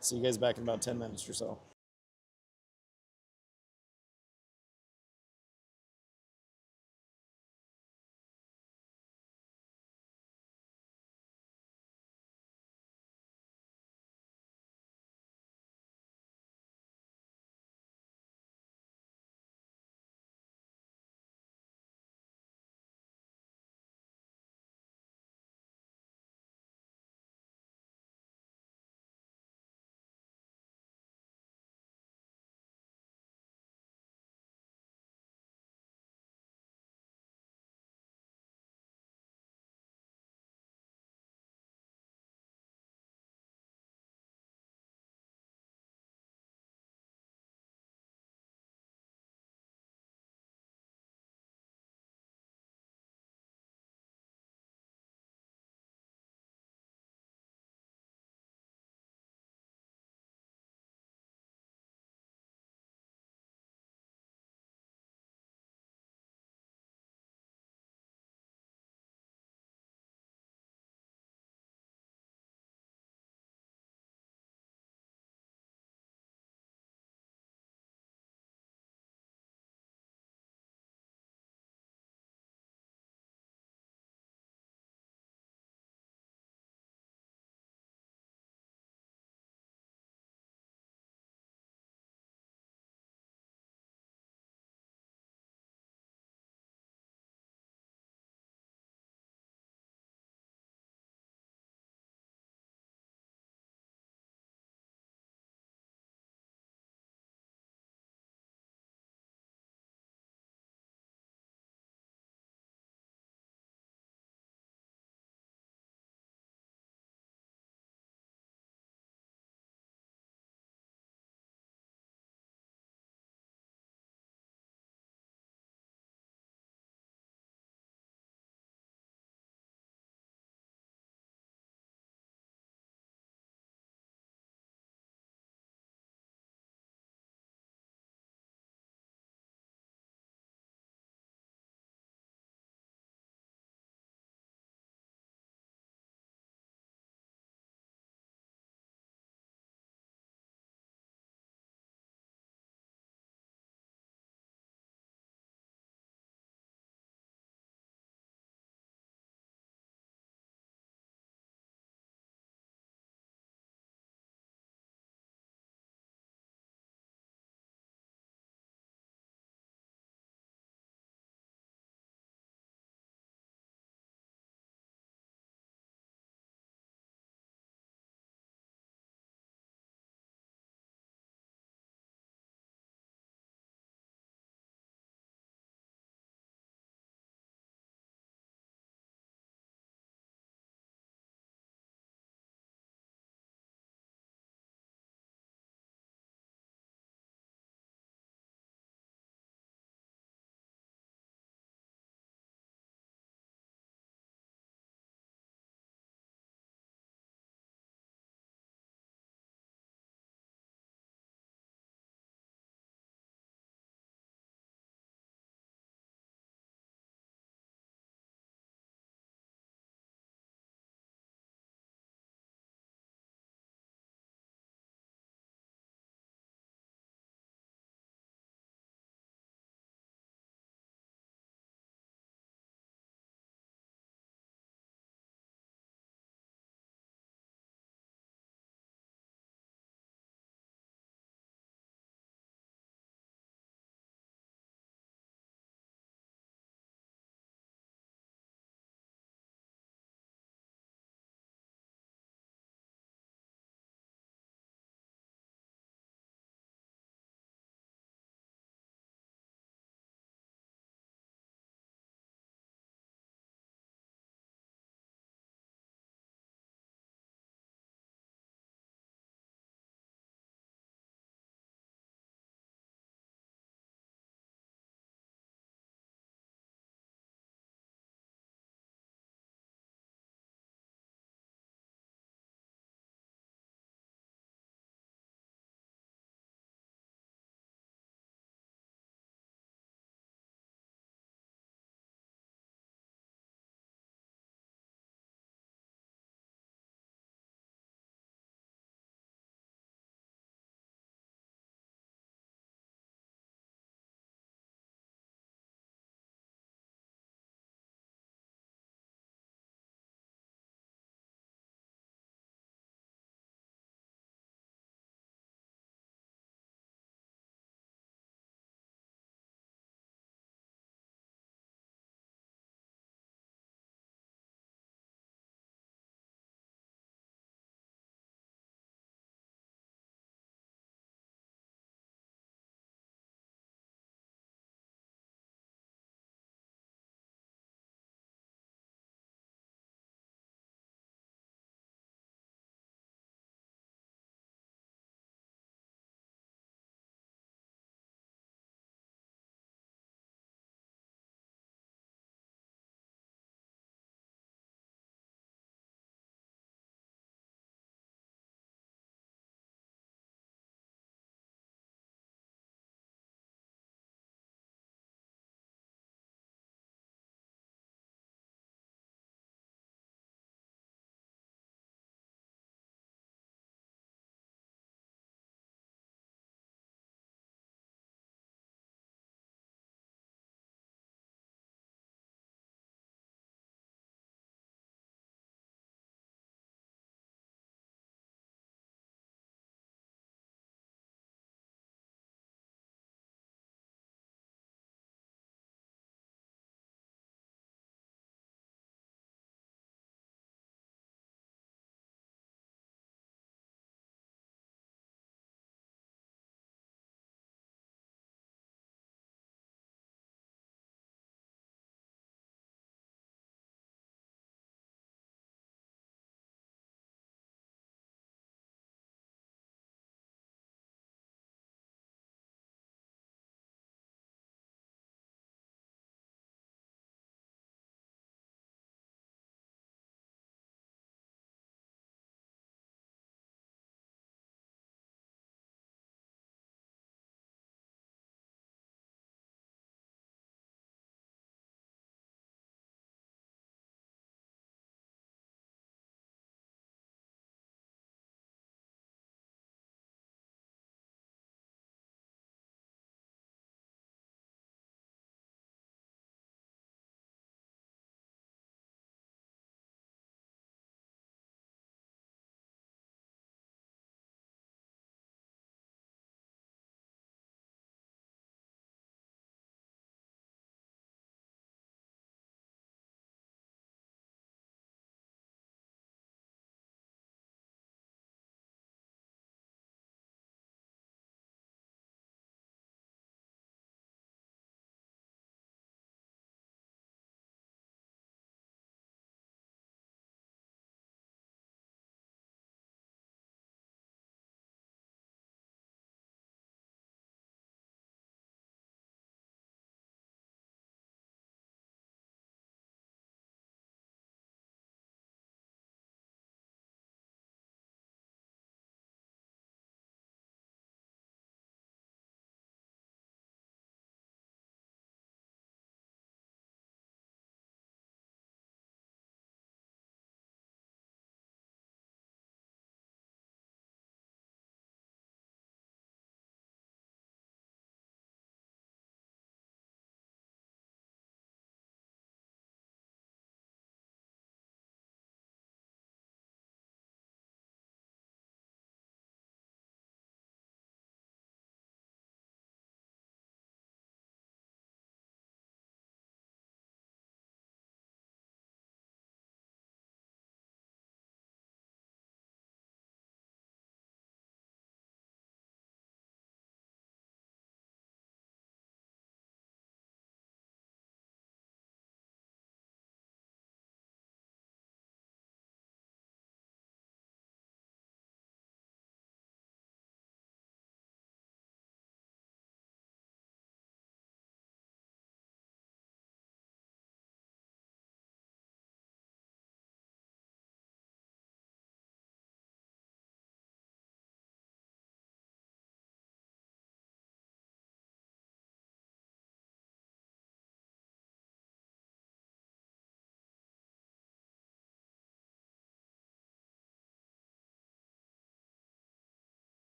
See you guys back in about 10 minutes or so.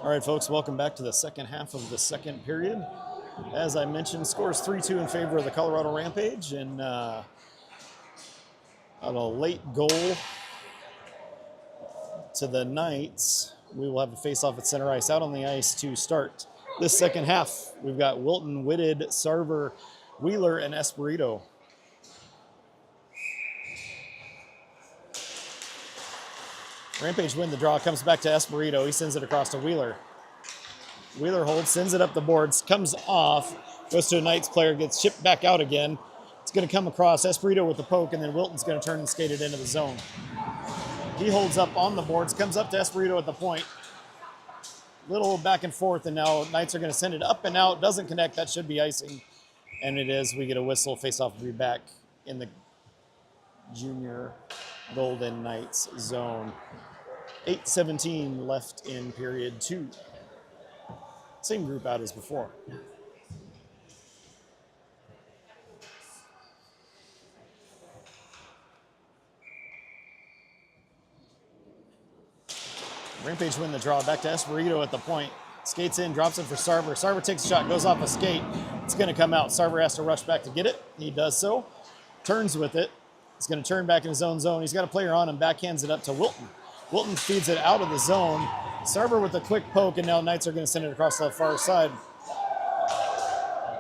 All right, folks, welcome back to the second half of the second period. As I mentioned, scores 3-2 in favor of the Colorado Rampage, and on a late goal to the Knights, we will have a face-off at center ice. Out on the ice to start this second half, we've got Wilton, Whitted, Sarver, Wheeler, and Espirito. Rampage win the draw, comes back to Espirito. He sends it across to Wheeler. Wheeler holds, sends it up the boards, comes off, goes to a Knights player, gets shipped back out again. It's going to come across Espirito with the poke, and then Wilton's going to turn and skate it into the zone. He holds up on the boards, comes up to Espirito at the point. Little back and forth, and now Knights are going to send it up and out. Doesn't connect. That should be icing. And it is. We get a whistle. Face-off will be back in the junior Golden Knights zone. 8:17 left in period 2. Same group out as before. Rampage win the draw. Back to Espirito at the point. Skates in, drops it for Sarver. Sarver takes a shot, goes off a skate. It's going to come out. Sarver has to rush back to get it. He does so. Turns with it. He's going to turn back in his own zone. He's got a player on him. Backhands it up to Wilton. Wilton feeds it out of the zone. Sarver with a quick poke, and now Knights are going to send it across the far side.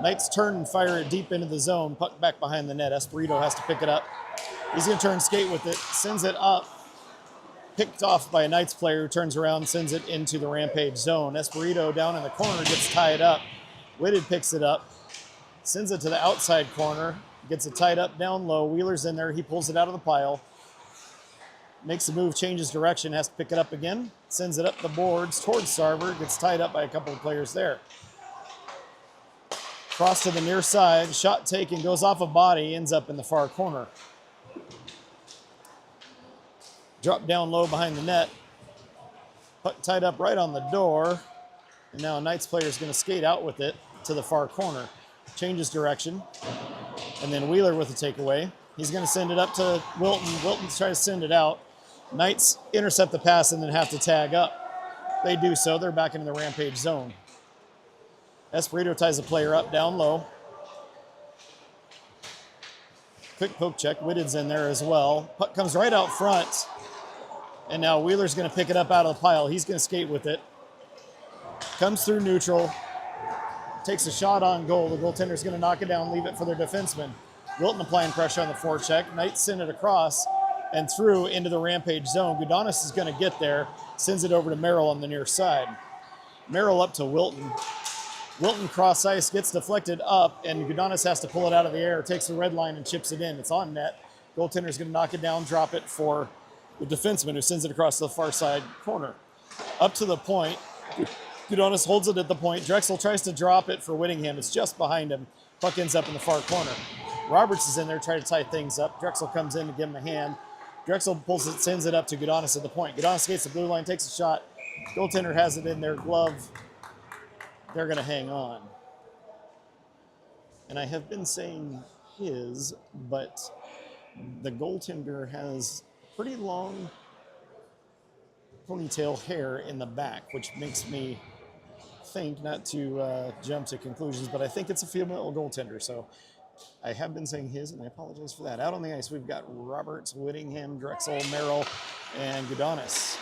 Knights turn and fire it deep into the zone. Puck back behind the net. Espirito has to pick it up. He's going to turn skate with it. Sends it up. Picked off by a Knights player who turns around, sends it into the Rampage zone. Espirito down in the corner gets tied up. Whitted picks it up. Sends it to the outside corner. Gets it tied up down low. Wheeler's in there. He pulls it out of the pile. Makes a move, changes direction, has to pick it up again. Sends it up the boards towards Sarver. Gets tied up by a couple of players there. Cross to the near side. Shot taken, goes off a body, ends up in the far corner. Drop down low behind the net. Puck tied up right on the door. And now a Knights player is going to skate out with it to the far corner. Changes direction. And then Wheeler with a takeaway. He's going to send it up to Wilton. Wilton's trying to send it out. Knights intercept the pass and then have to tag up. They do so. They're back into the Rampage zone. Espirito ties the player up down low. Quick poke check. Whitted's in there as well. Puck comes right out front. And now Wheeler's going to pick it up out of the pile. He's going to skate with it. Comes through neutral. Takes a shot on goal. The goaltender's going to knock it down, leave it for their defenseman. Wilton applying pressure on the forecheck. Knights send it across and through into the Rampage zone. Gudonis is going to get there. Sends it over to Merrill on the near side. Merrill up to Wilton. Wilton cross ice, gets deflected up, and Gudonis has to pull it out of the air, takes the red line and chips it in. It's on net. Goaltender's going to knock it down, drop it for the defenseman who sends it across the far side corner. Up to the point. Gudonis holds it at the point. Drexel tries to drop it for Whittingham. It's just behind him. Puck ends up in the far corner. Roberts is in there trying to tie things up. Drexel comes in to give him a hand. Drexel pulls it, sends it up to Gudonis at the point. Gudonis skates the blue line, takes a shot. Goaltender has it in their glove. They're going to hang on. And I have been saying his, but the goaltender has pretty long ponytail hair in the back, which makes me think not to jump to conclusions, but I think it's a female goaltender. So I have been saying his, and I apologize for that. Out on the ice, we've got Roberts, Whittingham, Drexel, Merrill, and Gudonis.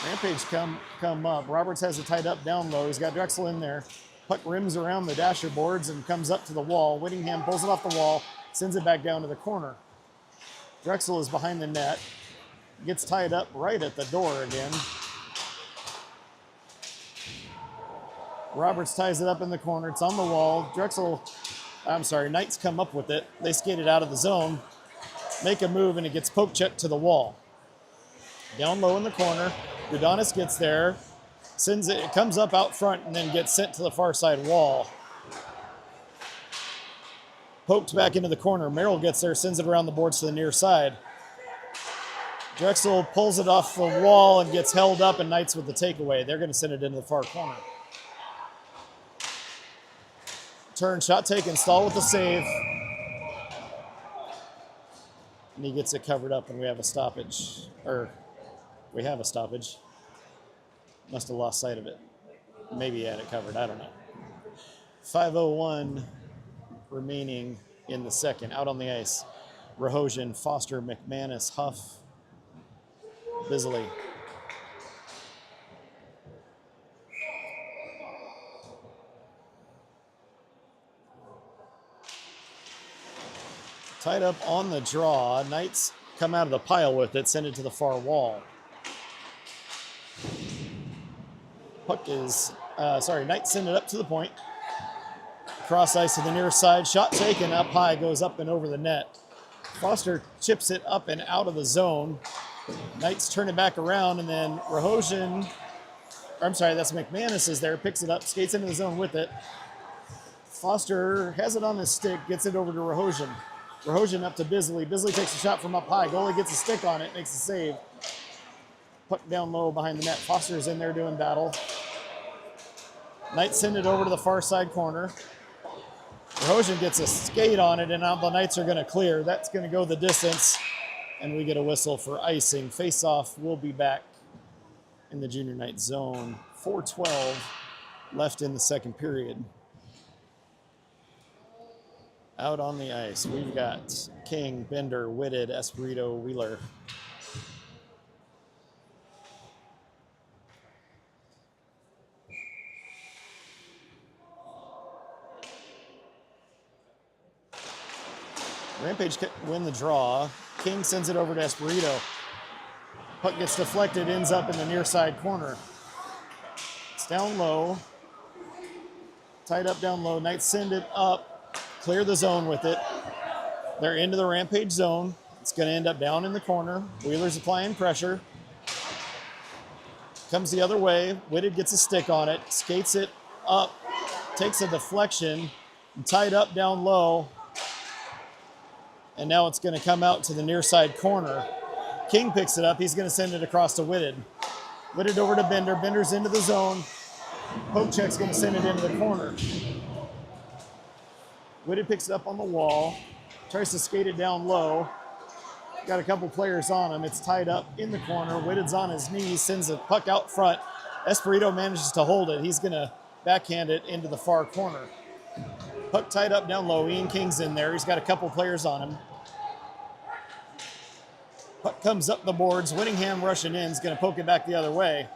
Rampage come up. Roberts has it tied up down low. He's got Drexel in there. Puck rims around the dasher boards and comes up to the wall. Whittingham pulls it off the wall, sends it back down to the corner. Drexel is behind the net. Gets tied up right at the door again. Roberts ties it up in the corner. It's on the wall. Knights come up with it. They skate it out of the zone, make a move, and it gets poke checked to the wall. Down low in the corner. Gudonis gets there, sends it, it comes up out front, and then gets sent to the far side wall. Poked back into the corner. Merrill gets there, sends it around the boards to the near side. Drexel pulls it off the wall and gets held up, and Knights with the takeaway. They're going to send it into the far corner. Turn, shot taken, Stahl with the save. And he gets it covered up, and we have a stoppage. We have a stoppage. Must have lost sight of it. Maybe he had it covered. I don't know. 5:01 remaining in the second. Out on the ice. Rahosian, Foster, McManus, Huff, Bisley. Tied up on the draw. Knights come out of the pile with it, send it to the far wall. Puck is, Knights send it up to the point. Cross ice to the near side. Shot taken up high, goes up and over the net. Foster chips it up and out of the zone. Knights turn it back around, and then that's McManus is there, picks it up, skates into the zone with it. Foster has it on his stick, gets it over to Rahosian. Rahosian up to Bisley. Bisley takes a shot from up high. Goalie gets a stick on it, makes a save. Puck down low behind the net. Foster's in there doing battle. Knights send it over to the far side corner. Rahosian gets a skate on it, and now the Knights are going to clear. That's going to go the distance, and we get a whistle for icing. Face-off will be back in the junior Knight zone. 4:12 left in the second period. Out on the ice, we've got King, Bender, Whitted, Espirito, Wheeler. Rampage win the draw. King sends it over to Espirito. Puck gets deflected, ends up in the near side corner. It's down low. Tied up down low. Knights send it up. Clear the zone with it. They're into the Rampage zone. It's going to end up down in the corner. Wheeler's applying pressure. Comes the other way. Whitted gets a stick on it. Skates it up. Takes a deflection. Tied up down low. And now it's going to come out to the near side corner. King picks it up. He's going to send it across to Whitted. Whitted over to Bender. Bender's into the zone. Poke check's going to send it into the corner. Whitted picks it up on the wall. Tries to skate it down low. Got a couple players on him. It's tied up in the corner. Whitted's on his knees. Sends the puck out front. Espirito manages to hold it. He's going to backhand it into the far corner. Puck tied up down low. Ian King's in there. He's got a couple players on him. Puck comes up the boards. Whittingham rushing in. Is going to poke it back the other way.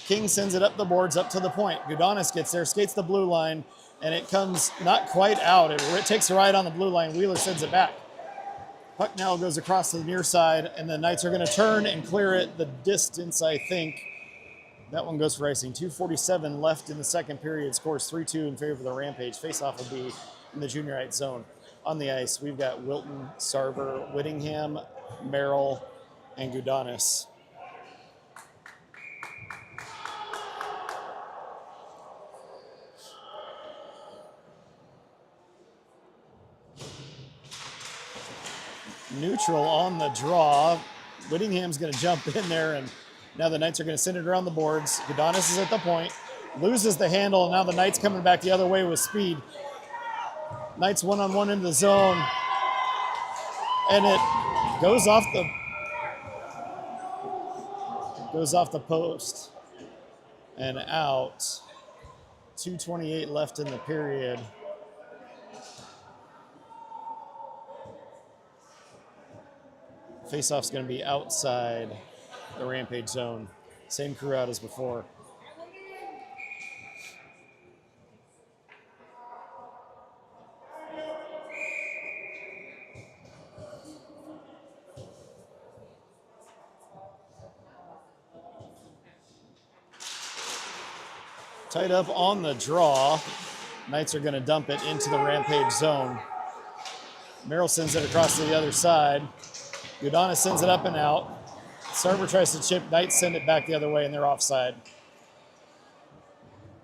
King sends it up the boards, up to the point. Gudanis gets there, skates the blue line, and it comes not quite out. It takes a ride on the blue line. Wheeler sends it back. Puck now goes across to the near side, and the Knights are going to turn and clear it the distance, I think. That one goes for icing. 2:47 left in the second period. Scores 3-2 in favor of the Rampage. Face-off will be in the junior Knight zone. On the ice, we've got Wilton, Sarver, Whittingham, Merrill, and Gudanis. Neutral on the draw. Whittingham's going to jump in there, and now the Knights are going to send it around the boards. Gudanis is at the point, loses the handle, and now the Knights coming back the other way with speed. Knights one-on-one into the zone, and it goes off the post and out. 2:28 left in the period. Face-off's going to be outside the Rampage zone. Same crew out as before. Tied up on the draw. Knights are going to dump it into the Rampage zone. Merrill sends it across to the other side. Gudanis sends it up and out. Sarver tries to chip. Knights send it back the other way, and they're offside.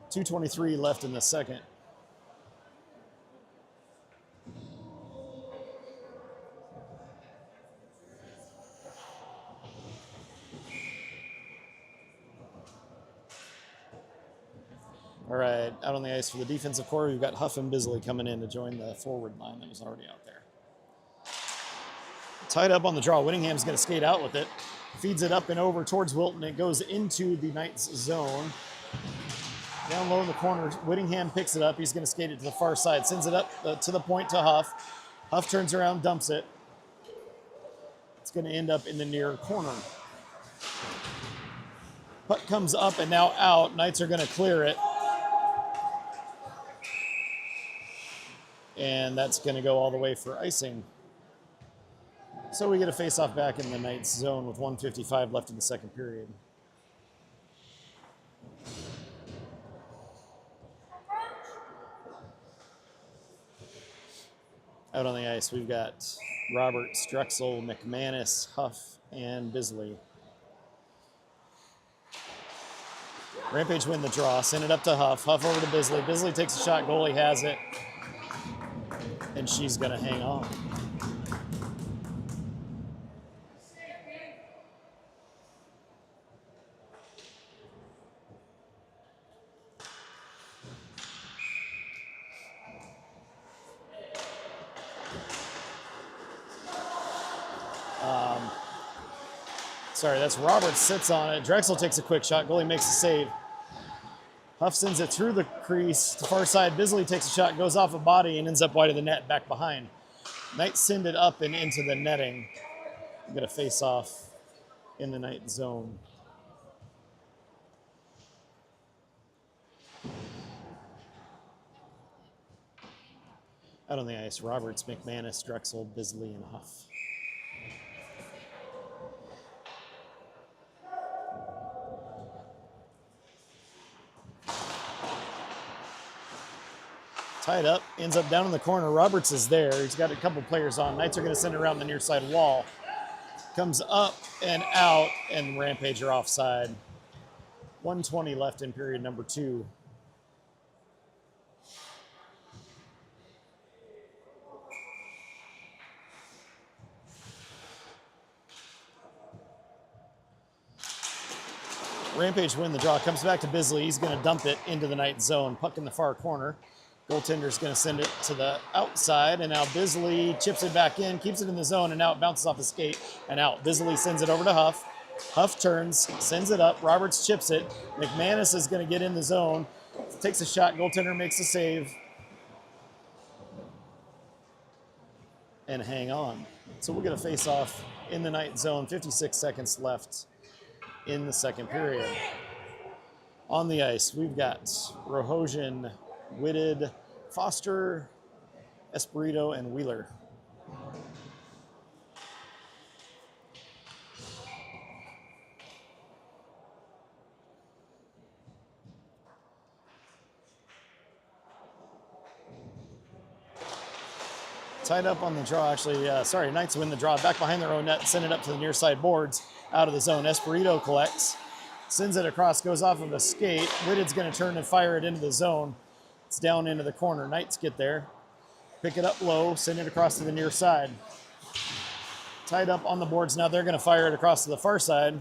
2:23 left in the second. All right, out on the ice for the defensive core, we've got Huff and Bisley coming in to join the forward line that was already out there. Tied up on the draw. Whittingham's going to skate out with it. Feeds it up and over towards Wilton. It goes into the Knights zone. Down low in the corner, Whittingham picks it up. He's going to skate it to the far side. Sends it up to the point to Huff. Huff turns around, dumps it. It's going to end up in the near corner. Puck comes up and now out. Knights are going to clear it. And that's going to go all the way for icing. So we get a face-off back in the Knights zone with 1:55 left in the second period. Out on the ice, we've got Roberts, Drexel, McManus, Huff, and Bisley. Rampage win the draw. Send it up to Huff. Huff over to Bisley. Bisley takes a shot. Goalie has it. And she's going to hang on. Sorry, that's Roberts sits on it. Drexel takes a quick shot. Goalie makes a save. Huff sends it through the crease to far side. Bisley takes a shot, goes off a body, and ends up wide of the net, back behind. Knights send it up and into the netting. We're going to face off in the Knight zone. Out on the ice, Roberts, McManus, Drexel, Bisley, and Huff. Tied up, ends up down in the corner. Roberts is there. He's got a couple players on. Knights are going to send it around the near side wall. Comes up and out, and Rampage are offside. 1:20 left in period number 2. Rampage win the draw. Comes back to Bisley. He's going to dump it into the Knight zone. Puck in the far corner. Goaltender's going to send it to the outside, and now Bisley chips it back in, keeps it in the zone, and now it bounces off the skate and out. Bisley sends it over to Huff. Huff turns, sends it up. Roberts chips it. McManus is going to get in the zone, takes a shot. Goaltender makes a save. And hang on. So we'll get a face-off in the Knight zone. 56 seconds left in the second period. On the ice, we've got Rohosian, Whitted, Foster, Espirito, and Wheeler. Tied up on the draw, actually. Knights win the draw. Back behind their own net, send it up to the near side boards, out of the zone. Espirito collects, sends it across, goes off of a skate. Whitted's going to turn and fire it into the zone. It's down into the corner. Knights get there, pick it up low, send it across to the near side. Tied up on the boards now. They're going to fire it across to the far side.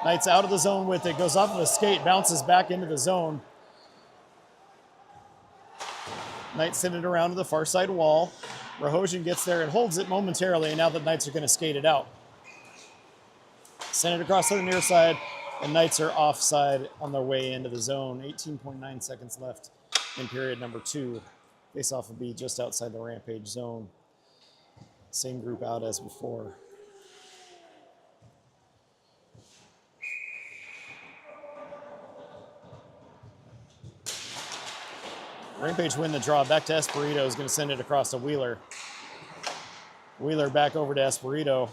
Knights out of the zone with it, goes off of a skate, bounces back into the zone. Knights send it around to the far side wall. Rohosian gets there and holds it momentarily, and now the Knights are going to skate it out. Send it across to the near side, and Knights are offside on their way into the zone. 18.9 seconds left in period number 2. Face-off will be just outside the Rampage zone. Same group out as before. Rampage win the draw. Back to Espirito. Is going to send it across to Wheeler. Wheeler back over to Espirito.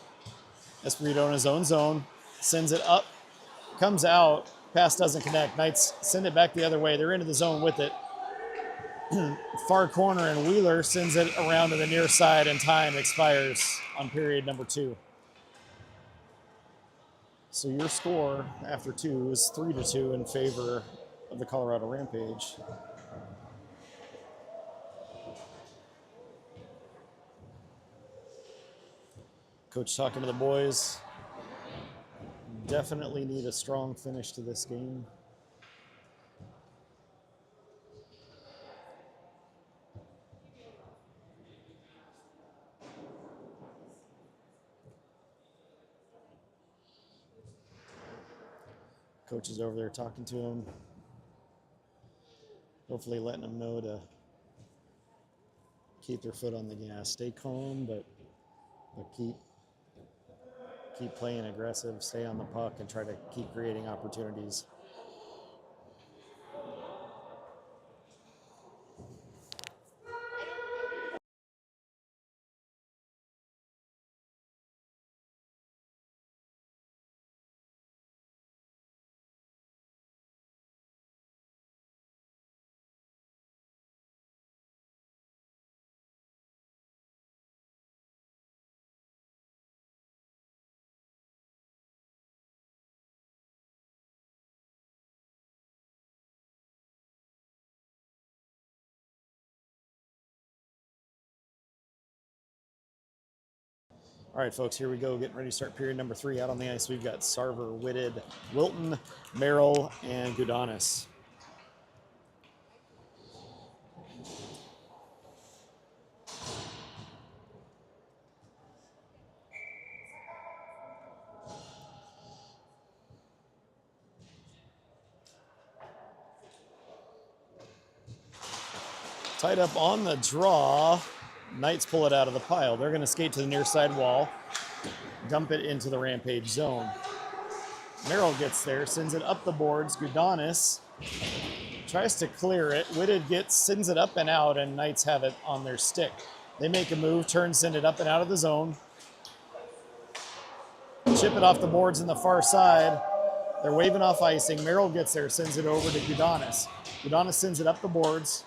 Espirito in his own zone. Sends it up. Comes out. Pass doesn't connect. Knights send it back the other way. They're into the zone with it. Far corner, and Wheeler sends it around to the near side, and time expires on period number 2. So your score after 2 is 3-2 in favor of the Colorado Rampage. Coach talking to the boys. Definitely need a strong finish to this game. Coach is over there talking to him. Hopefully letting them know to keep their foot on the gas. Stay calm, but keep playing aggressive, stay on the puck, and try to keep creating opportunities. All right, folks, here we go. Getting ready to start period number 3. Out on the ice, we've got Sarver, Whitted, Wilton, Merrill, and Gudanis. Tied up on the draw. Knights pull it out of the pile. They're going to skate to the near side wall, dump it into the Rampage zone. Merrill gets there, sends it up the boards. Gudanis tries to clear it. Whitted sends it up and out, and Knights have it on their stick. They make a move, send it up and out of the zone. Chip it off the boards in the far side. They're waving off icing. Merrill gets there, sends it over to Gudanis. Gudanis sends it up the boards.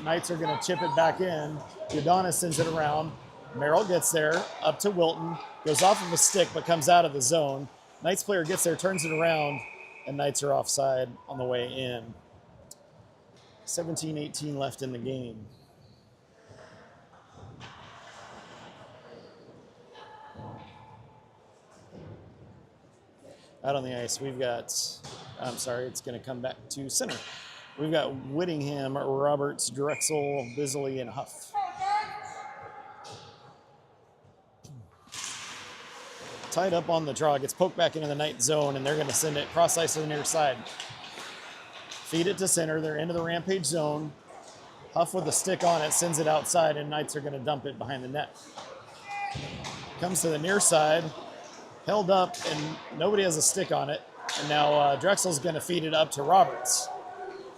Knights are going to chip it back in. Gudanis sends it around. Merrill gets there, up to Wilton. Goes off of a stick, but comes out of the zone. Knights player gets there, turns it around, and Knights are offside on the way in. 17-18 left in the game. Out on the ice, we've got, it's going to come back to center. We've got Whittingham, Roberts, Drexel, Bisley, and Huff. Tied up on the draw, gets poked back into the Knight zone, and they're going to send it cross ice to the near side. Feed it to center. They're into the Rampage zone. Huff with a stick on it, sends it outside, and Knights are going to dump it behind the net. Comes to the near side, held up, and nobody has a stick on it. And now Drexel's going to feed it up to Roberts.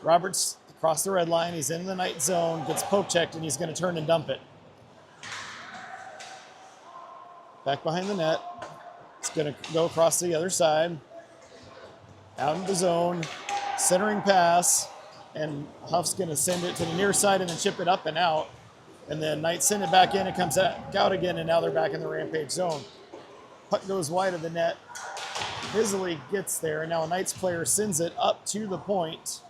Roberts across the red line. He's in the Knight zone, gets poke checked, and he's going to turn and dump it. Back behind the net. It's going to go across to the other side. Out in the zone. Centering pass. And Huff's going to send it to the near side and then chip it up and out. And then Knights send it back in. It comes out again, and now they're back in the Rampage zone. Puck goes wide of the net. Bisley gets there, and now a Knights player sends it up to the point.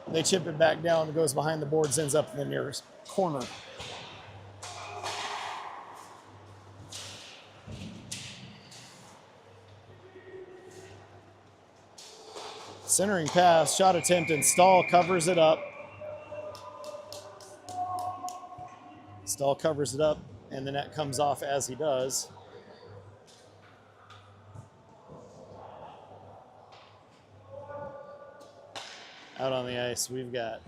They chip it back down. It goes behind the boards, ends up in the nearest corner. Centering pass, shot attempt, and Stahl covers it up. Stahl covers it up, and the net comes off as he does. Out on the ice, we've got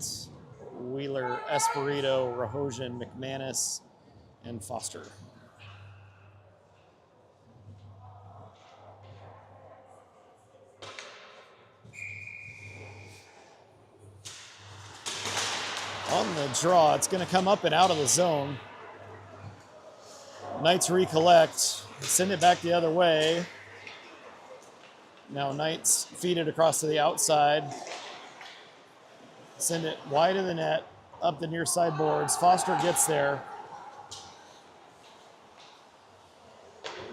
Wheeler, Espirito, Rahosian, McManus, and Foster. On the draw, it's going to come up and out of the zone. Knights recollect, send it back the other way. Now Knights feed it across to the outside. Send it wide of the net, up the near side boards. Foster gets there.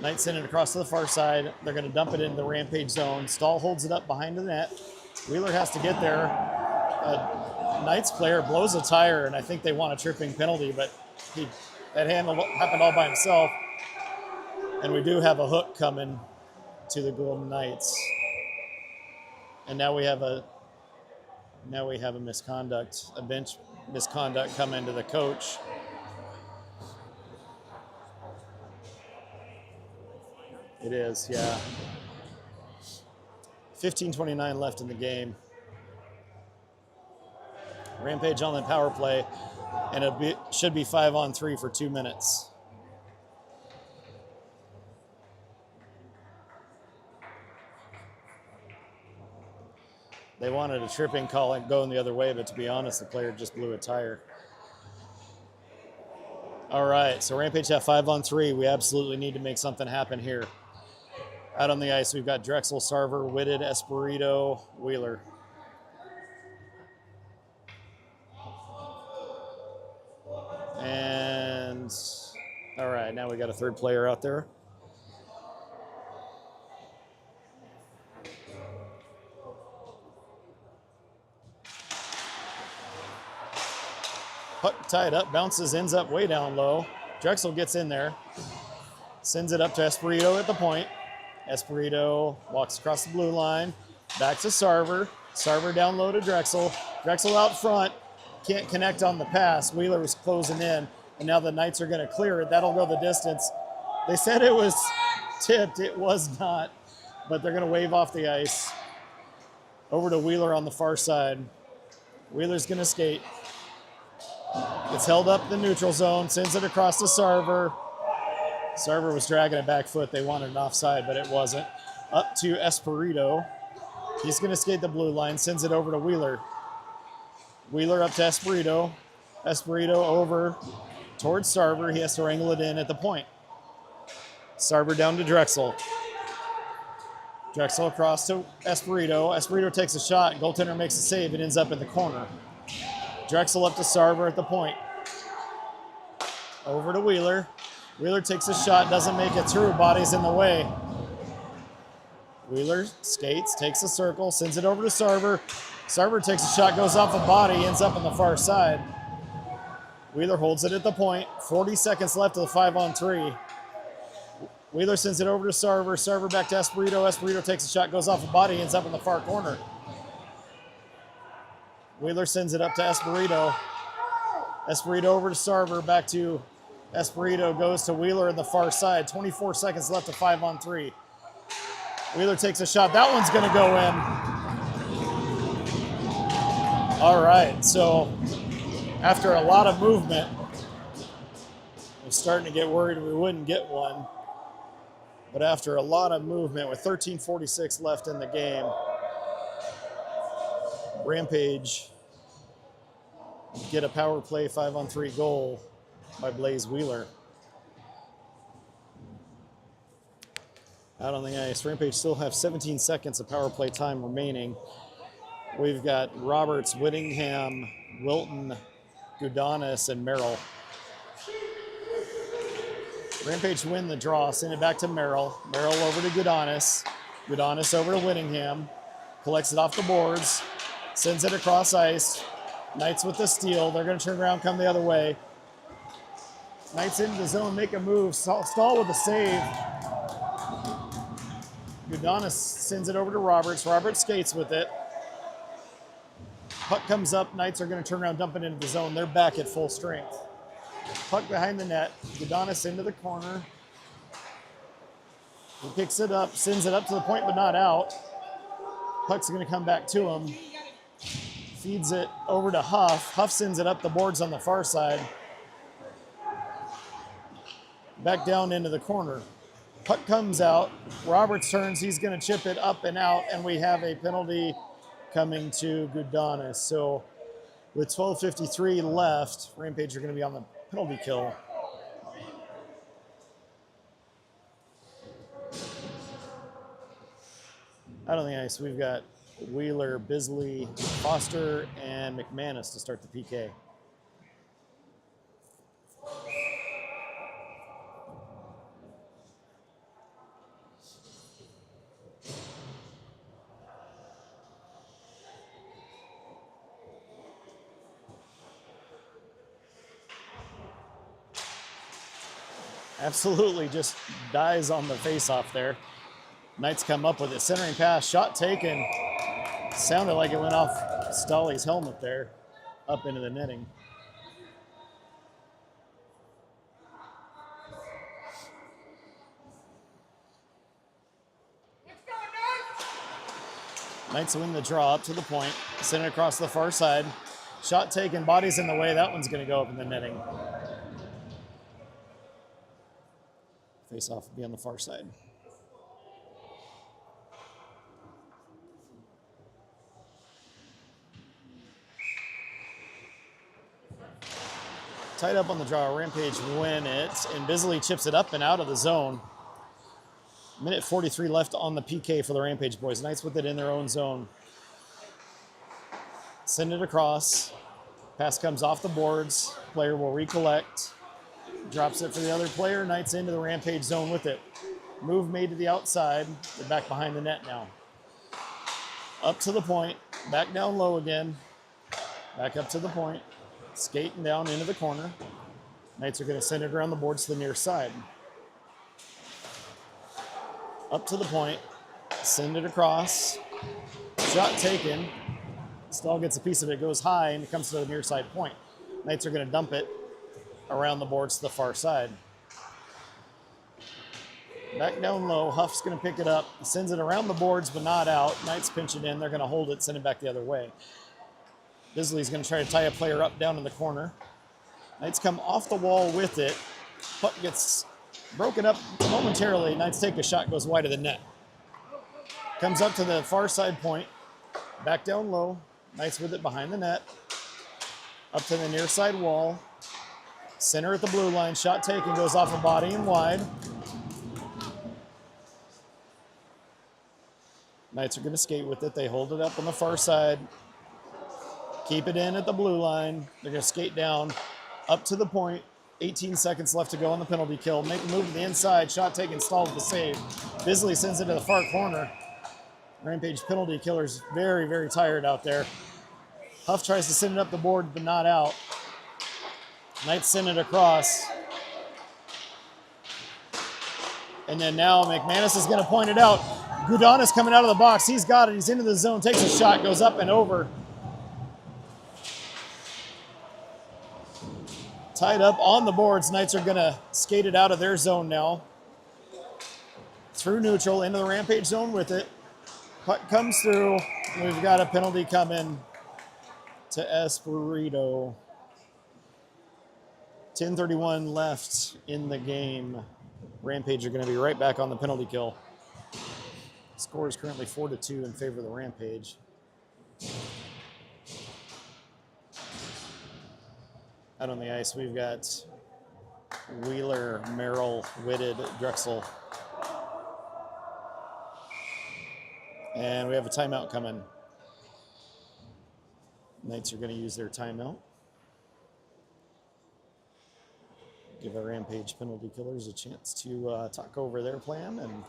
Knights send it across to the far side. They're going to dump it into the Rampage zone. Stahl holds it up behind the net. Wheeler has to get there. Knights player blows a tire, and I think they want a tripping penalty, but that happened all by himself. And we do have a hook coming to the Golden Knights. And now we have a misconduct, a bench misconduct coming to the coach. It is, yeah. 15:29 left in the game. Rampage on the power play, and it should be 5-on-3 for 2 minutes. They wanted a tripping call and going the other way, but to be honest, the player just blew a tire. All right, so Rampage have 5-on-3. We absolutely need to make something happen here. Out on the ice, we've got Drexel, Sarver, Whitted, Espirito, Wheeler. And all right, now we got a third player out there. Puck tied up, bounces, ends up way down low. Drexel gets in there, sends it up to Espirito at the point. Espirito walks across the blue line, back to Sarver. Sarver down low to Drexel. Drexel out front, can't connect on the pass. Wheeler was closing in, and now the Knights are going to clear it. That'll go the distance. They said it was tipped. It was not, but they're going to wave off the ice. Over to Wheeler on the far side. Wheeler's going to skate. It's held up the neutral zone, sends it across to Sarver. Sarver was dragging a back foot. They wanted an offside, but it wasn't. Up to Espirito. He's going to skate the blue line, sends it over to Wheeler. Wheeler up to Espirito. Espirito over towards Sarver. He has to wrangle it in at the point. Sarver down to Drexel. Drexel across to Espirito. Espirito takes a shot. Goaltender makes a save. It ends up in the corner. Drexel up to Sarver at the point. Over to Wheeler. Wheeler takes a shot, doesn't make it through. Body's in the way. Wheeler skates, takes a circle, sends it over to Sarver. Sarver takes a shot, goes off a body, ends up on the far side. Wheeler holds it at the point. 40 seconds left of the 5-on-3. Wheeler sends it over to Sarver. Sarver back to Espirito. Espirito takes a shot, goes off a body, ends up in the far corner. Wheeler sends it up to Espirito. Espirito over to Sarver, back to Espirito, goes to Wheeler in the far side. 24 seconds left of 5-on-3. Wheeler takes a shot. That one's going to go in. All right, so after a lot of movement, I was starting to get worried we wouldn't get one. But after a lot of movement, with 13:46 left in the game, Rampage get a power play 5-on-3 goal by Blaze Wheeler. Out on the ice, Rampage still have 17 seconds of power play time remaining. We've got Roberts, Whittingham, Wilton, Gudanis, and Merrill. Rampage win the draw, send it back to Merrill. Merrill over to Gudanis. Gudanis over to Whittingham. Collects it off the boards. Sends it across ice. Knights with the steal. They're going to turn around, come the other way. Knights into the zone, make a move. Stall with a save. Gudanis sends it over to Roberts. Roberts skates with it. Puck comes up. Knights are going to turn around, dump it into the zone. They're back at full strength. Puck behind the net. Gudanis into the corner. He picks it up, sends it up to the point, but not out. Puck's going to come back to him. Feeds it over to Huff. Huff sends it up the boards on the far side. Back down into the corner. Puck comes out. Roberts turns. He's going to chip it up and out, and we have a penalty coming to Gudanis. So with 12:53 left, Rampage are going to be on the penalty kill. Out on the ice, we've got Wheeler, Bisley, Foster, and McManus to start the PK. Absolutely just dies on the face-off there. Knights come up with it. Centering pass, shot taken. Sounded like it went off Stolly's helmet there, up into the netting. Knights win the draw up to the point. Send it across the far side. Shot taken, body's in the way. That one's going to go up in the netting. Face off will be on the far side. Tied up on the draw. Rampage win it, and Bisley chips it up and out of the zone. Minute 43 left on the PK for the Rampage boys. Knights with it in their own zone. Send it across. Pass comes off the boards. Player will recollect. Drops it for the other player. Knights into the Rampage zone with it. Move made to the outside. They're back behind the net now. Up to the point. Back down low again. Back up to the point. Skating down into the corner. Knights are going to send it around the boards to the near side. Up to the point. Send it across. Shot taken. Stahl gets a piece of it, goes high, and it comes to the near side point. Knights are going to dump it around the boards to the far side. Back down low. Huff's going to pick it up. Sends it around the boards, but not out. Knights pinch it in. They're going to hold it, send it back the other way. Bisley's going to try to tie a player up down in the corner. Knights come off the wall with it. Puck gets broken up momentarily. Knights take a shot, goes wide of the net. Comes up to the far side point. Back down low. Knights with it behind the net. Up to the near side wall. Center at the blue line. Shot taken, goes off a body and wide. Knights are going to skate with it. They hold it up on the far side. Keep it in at the blue line. They're going to skate down up to the point. 18 seconds left to go on the penalty kill. Make a move to the inside. Shot taken, stalled with the save. Bisley sends it to the far corner. Rampage penalty killer's very, very tired out there. Huff tries to send it up the board, but not out. Knights send it across. And then now McManus is going to point it out. Gudon is coming out of the box. He's got it. He's into the zone. Takes a shot. Goes up and over. Tied up on the boards. Knights are going to skate it out of their zone now. Through neutral, into the Rampage zone with it. Puck comes through. We've got a penalty coming to Espirito. 10:31 left in the game. Rampage are going to be right back on the penalty kill. Score is currently 4-2 in favor of the Rampage. Out on the ice, we've got Wheeler, Merrill, Whitted, Drexel. And we have a timeout coming. Knights are going to use their timeout. Give the Rampage penalty killers a chance to talk over their plan and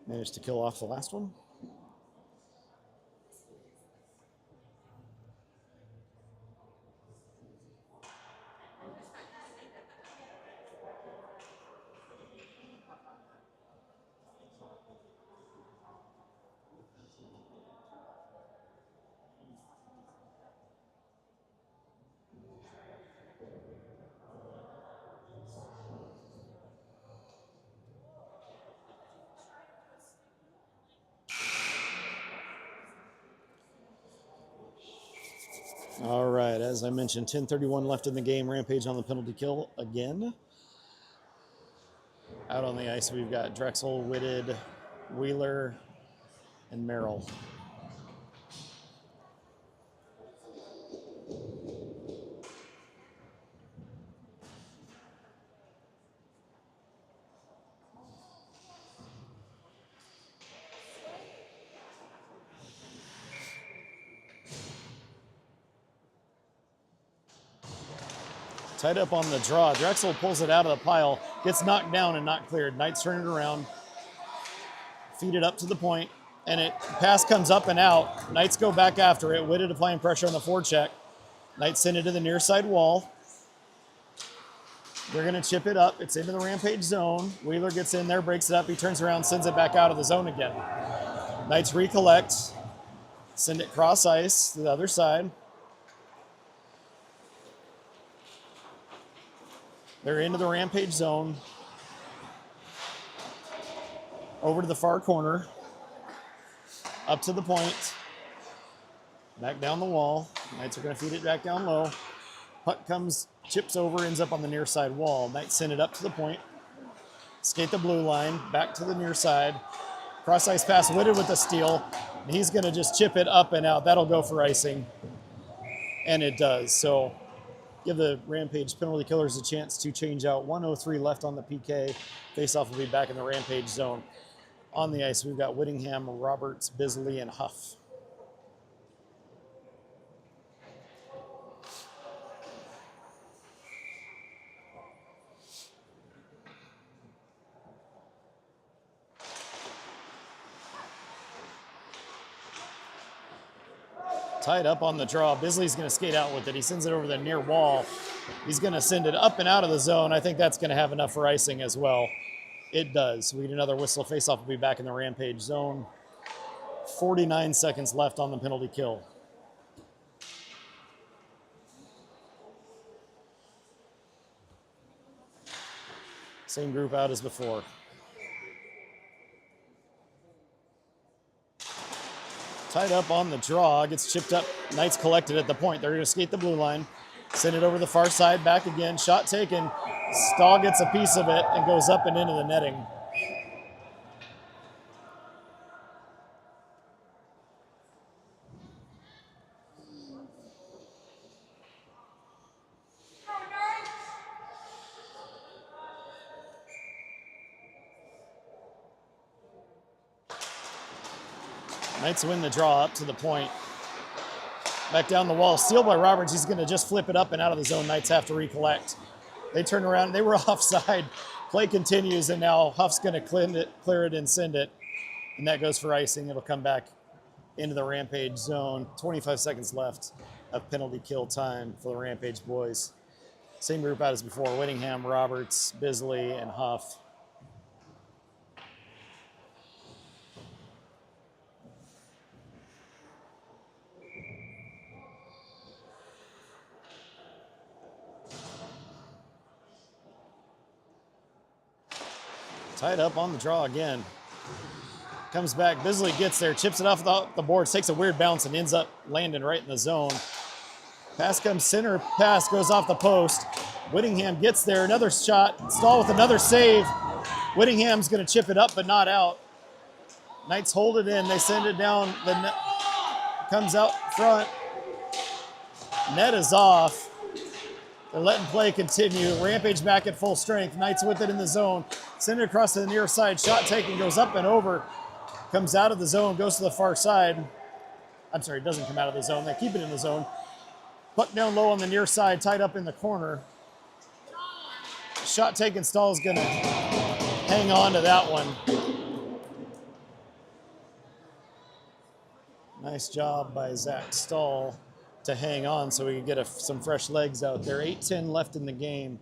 manage to kill off the last one. All right, as I mentioned, 10:31 left in the game. Rampage on the penalty kill again. Out on the ice, we've got Drexel, Whitted, Wheeler, and Merrill. Tied up on the draw. Drexel pulls it out of the pile, gets knocked down and not cleared. Knights turn it around, feed it up to the point, and it pass comes up and out. Knights go back after it. Whitted applying pressure on the forecheck. Knights send it to the near side wall. They're going to chip it up. It's into the Rampage zone. Wheeler gets in there, breaks it up. He turns around, sends it back out of the zone again. Knights recollect, send it cross ice to the other side. They're into the Rampage zone. Over to the far corner. Up to the point. Back down the wall. Knights are going to feed it back down low. Puck comes, chips over, ends up on the near side wall. Knights send it up to the point. Skate the blue line, back to the near side. Cross ice pass, Whitted with the steal. And he's going to just chip it up and out. That'll go for icing. And it does. So give the Rampage penalty killers a chance to change out. 1:03 left on the PK. Faceoff will be back in the Rampage zone. On the ice, we've got Whittingham, Roberts, Bisley, and Huff. Tied up on the draw. Bisley's going to skate out with it. He sends it over the near wall. He's going to send it up and out of the zone. I think that's going to have enough for icing as well. It does. We get another whistle. Faceoff will be back in the Rampage zone. 49 seconds left on the penalty kill. Same group out as before. Tied up on the draw, gets chipped up. Knights collected at the point. They're going to skate the blue line, send it over the far side, back again. Shot taken. Stahl gets a piece of it and goes up and into the netting. Knights win the draw up to the point. Back down the wall, steal by Roberts. He's going to just flip it up and out of the zone. Knights have to recollect. They turn around. They were offside. Play continues, and now Huff's going to clear it and send it. And that goes for icing. It'll come back into the Rampage zone. 25 seconds left of penalty kill time for the Rampage boys. Same group out as before. Whittingham, Roberts, Bisley, and Huff. Tied up on the draw again. Comes back, Bisley gets there, chips it off the boards, takes a weird bounce and ends up landing right in the zone. Pass comes center, pass goes off the post. Whittingham gets there, another shot. Stahl with another save. Whittingham's gonna chip it up but not out. Knights hold it in, they send it down, the net comes out front. Net is off. They're letting play continue. Rampage back at full strength. Knights with it in the zone. Send it across to the near side. Shot taken, goes up and over. Comes out of the zone, goes to the far side. I'm sorry, it doesn't come out of the zone. They keep it in the zone. Puck down low on the near side, tied up in the corner. Shot taken, Stahl's gonna hang on to that one. Nice job by Zach Stahl to hang on so we can get some fresh legs out there. 8:10 left in the game.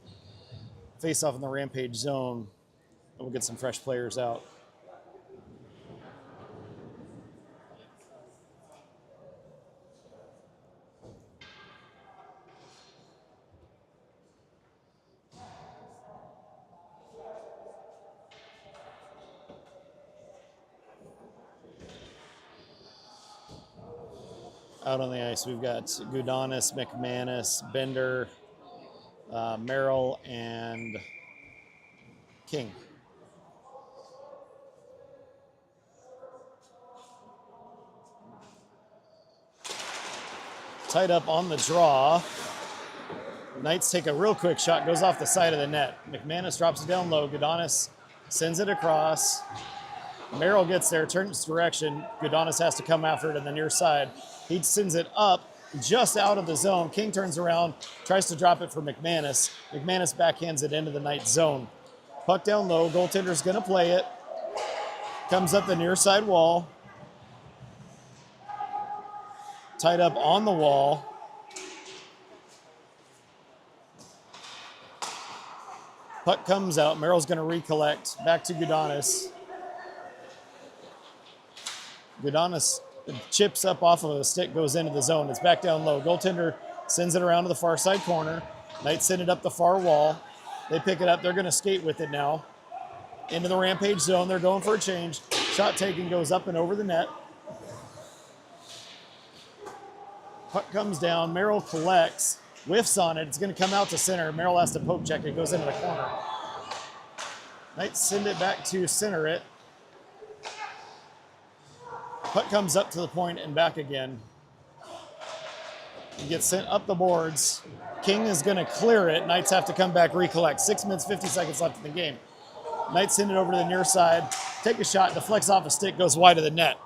Face off in the Rampage zone. And we'll get some fresh players out. Out on the ice, we've got Gudanis, McManus, Bender, Merrill, and King. Tied up on the draw. Knights take a real quick shot, goes off the side of the net. McManus drops it down low. Gudanis sends it across. Merrill gets there, turns direction. Gudanis has to come after it on the near side. He sends it up just out of the zone. King turns around, tries to drop it for McManus. McManus backhands it into the Knights zone. Puck down low, goaltender's gonna play it. Comes up the near side wall. Tied up on the wall. Puck comes out, Merrill's gonna recollect. Back to Gudanis. Gudanis chips up off of a stick, goes into the zone. It's back down low. Goaltender sends it around to the far side corner. Knights send it up the far wall. They pick it up. They're going to skate with it now. Into the Rampage zone. They're going for a change. Shot taken, goes up and over the net. Puck comes down. Merrill collects, whiffs on it. It's going to come out to center. Merrill has to poke check. It goes into the corner. Knights send it back to center it. Puck comes up to the point and back again. It gets sent up the boards. King is going to clear it. Knights have to come back, recollect. 6 minutes, 50 seconds left in the game. Knights send it over to the near side. Take a shot, deflects off a stick, goes wide of the net.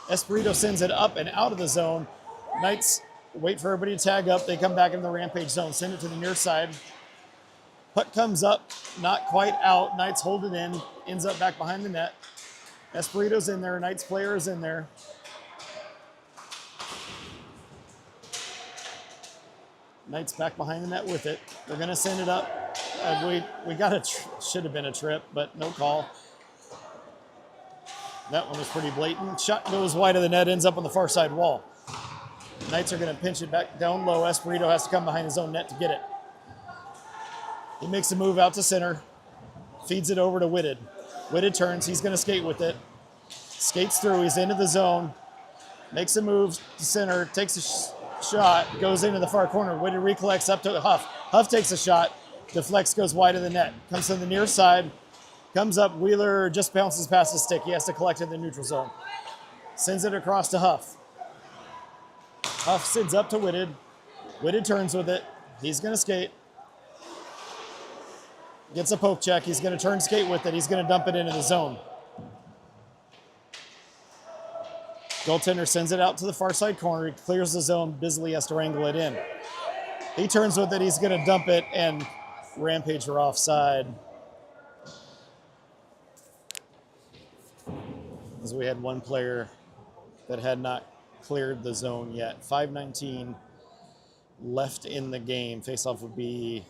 Espirito sends it up and out of the zone. Knights wait for everybody to tag up. They come back in the Rampage zone, send it to the near side. Puck comes up, not quite out. Knights hold it in, ends up back behind the net. Espirito's in there, Knights player is in there. Knights back behind the net with it. They're going to send it up. We got a should have been a trip, but no call. That one was pretty blatant. Shot goes wide of the net, ends up on the far side wall. Knights are going to pinch it back down low. Espirito has to come behind his own net to get it. He makes a move out to center, feeds it over to Whitted. Whitted turns, he's going to skate with it. Skates through, he's into the zone. Makes a move to center, takes a shot, goes into the far corner. Whitted recollects up to Huff. Huff takes a shot, deflects, goes wide of the net. Comes to the near side, comes up, Wheeler just bounces past the stick. He has to collect in the neutral zone. Sends it across to Huff. Huff sends up to Whitted. Whitted turns with it. He's going to skate. Gets a poke check. He's going to turn skate with it. He's going to dump it into the zone. Goaltender sends it out to the far side corner. He clears the zone. Bisley has to wrangle it in. He turns with it. He's going to dump it, and Rampage are offside. As we had one player that had not cleared the zone yet. 5:19 left in the game. Faceoff would be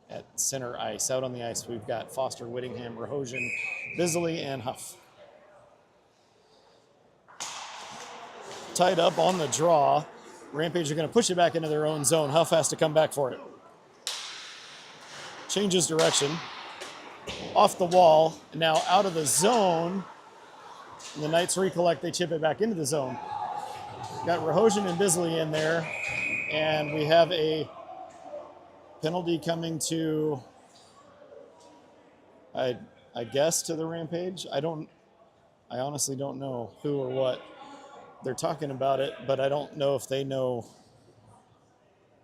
at center ice. Out on the ice, we've got Foster, Whittingham, Rahosian, Bisley, and Huff. Tied up on the draw. Rampage are going to push it back into their own zone. Huff has to come back for it. Changes direction. Off the wall, now out of the zone. And the Knights recollect, they chip it back into the zone. Got Rahosian and Bisley in there, and we have a penalty coming to, I guess, to the Rampage. I honestly don't know who or what. They're talking about it, but I don't know if they know.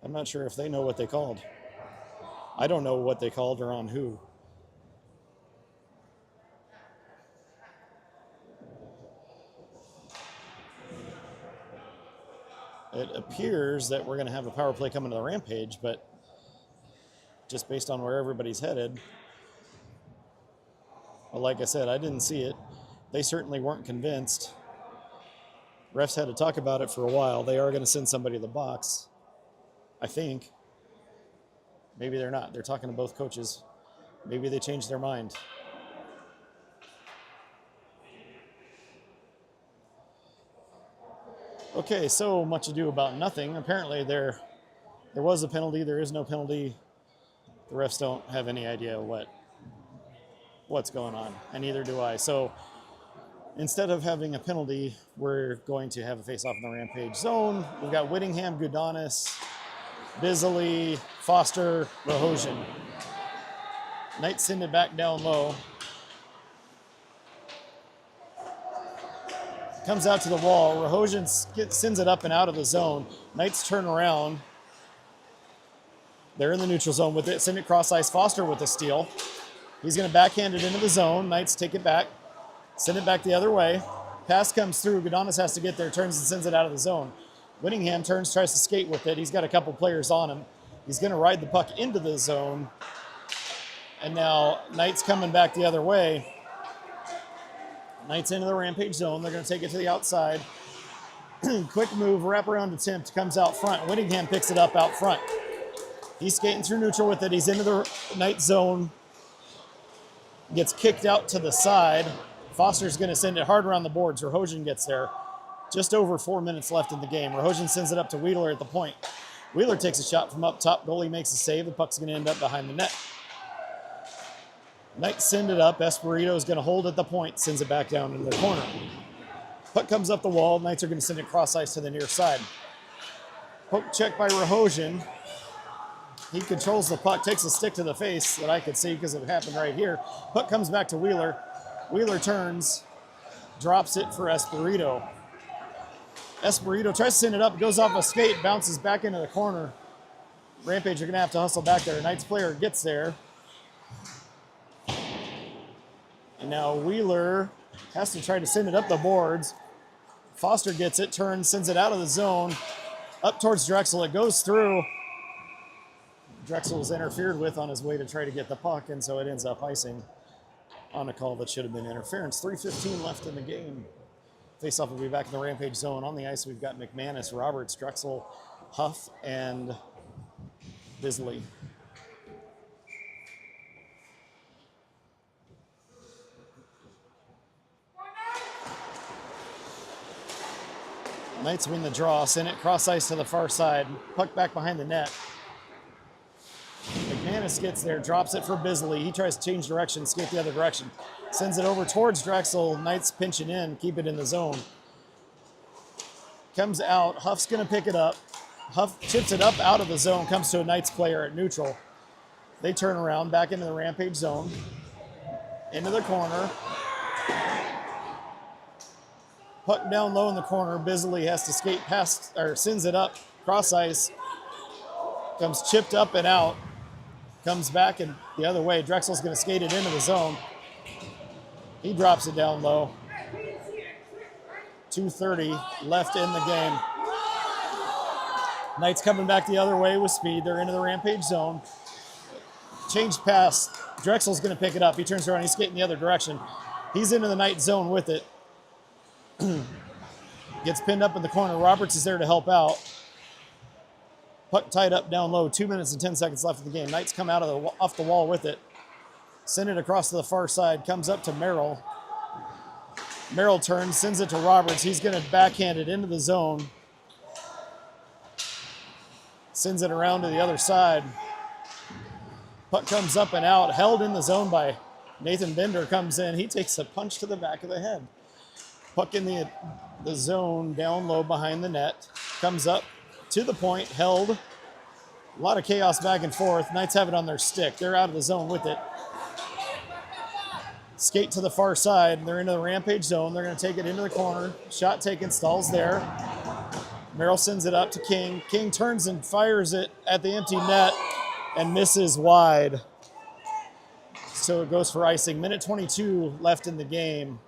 I'm not sure if they know what they called. I don't know what they called or on who. It appears that we're going to have a power play coming to the Rampage, but just based on where everybody's headed, well, like I said, I didn't see it. They certainly weren't convinced. Refs had to talk about it for a while. They are going to send somebody to the box, I think. Maybe they're not. They're talking to both coaches. Maybe they changed their mind. Okay, so much ado about nothing. Apparently there was a penalty. There is no penalty. The refs don't have any idea what's going on, and neither do I. So instead of having a penalty, we're going to have a face-off in the Rampage zone. We've got Whittingham, Gudanis, Bisley, Foster, Rahosian. Knights send it back down low. Comes out to the wall. Rahosian sends it up and out of the zone. Knights turn around. They're in the neutral zone with it. Send it cross ice. Foster with a steal. He's going to backhand it into the zone. Knights take it back. Send it back the other way. Pass comes through. Gudanis has to get there. Turns and sends it out of the zone. Whittingham turns, tries to skate with it. He's got a couple players on him. He's going to ride the puck into the zone. And now Knights coming back the other way. Knights into the Rampage zone. They're going to take it to the outside. Quick move, wraparound attempt, comes out front. Whittingham picks it up out front. He's skating through neutral with it. He's into the Knight zone. Gets kicked out to the side. Foster's going to send it hard around the boards. Rahosian gets there. Just over 4 minutes left in the game. Rahosian sends it up to Wheeler at the point. Wheeler takes a shot from up top. Goalie makes a save. The puck's going to end up behind the net. Knights send it up. Espirito is going to hold at the point. Sends it back down into the corner. Puck comes up the wall. Knights are going to send it cross ice to the near side. Poke check by Rahosian. He controls the puck, takes a stick to the face that I could see because it happened right here. Puck comes back to Wheeler. Wheeler turns, drops it for Espirito. Espirito tries to send it up, goes off a skate, bounces back into the corner. Rampage are going to have to hustle back there. Knights player gets there. And now Wheeler has to try to send it up the boards. Foster gets it, turns, sends it out of the zone, up towards Drexel. It goes through. Drexel was interfered with on his way to try to get the puck, and so it ends up icing on a call that should have been interference. 3:15 left in the game. Faceoff will be back in the Rampage zone. On the ice, we've got McManus, Roberts, Drexel, Huff, and Bisley. Knights win the draw. Send it cross ice to the far side. Puck back behind the net. McManus gets there, drops it for Bisley. He tries to change direction, skate the other direction. Sends it over towards Drexel. Knights pinch it in, keep it in the zone. Comes out. Huff's going to pick it up. Huff chips it up out of the zone, comes to a Knights player at neutral. They turn around, back into the Rampage zone. Into the corner. Puck down low in the corner. Bisley has to skate past, or sends it up, cross ice. Comes chipped up and out. Comes back and the other way. Drexel's going to skate it into the zone. He drops it down low. 2:30 left in the game. Knights coming back the other way with speed. They're into the Rampage zone. Change pass. Drexel's going to pick it up. He turns around. He's skating the other direction. He's into the Knight zone with it. Gets pinned up in the corner. Roberts is there to help out. Puck tied up down low. 2 minutes and 10 seconds left in the game. Knights come out of off the wall with it. Send it across to the far side. Comes up to Merrill. Merrill turns, sends it to Roberts. He's going to backhand it into the zone. Sends it around to the other side. Puck comes up and out. Held in the zone by Nathan Bender. Comes in. He takes a punch to the back of the head. Puck in the zone down low behind the net. Comes up to the point. Held. A lot of chaos back and forth. Knights have it on their stick. They're out of the zone with it. Skate to the far side. They're into the Rampage zone. They're going to take it into the corner. Shot taken. Stalls there. Merrill sends it up to King. King turns and fires it at the empty net and misses wide. So it goes for icing. Minute 22 left in the game.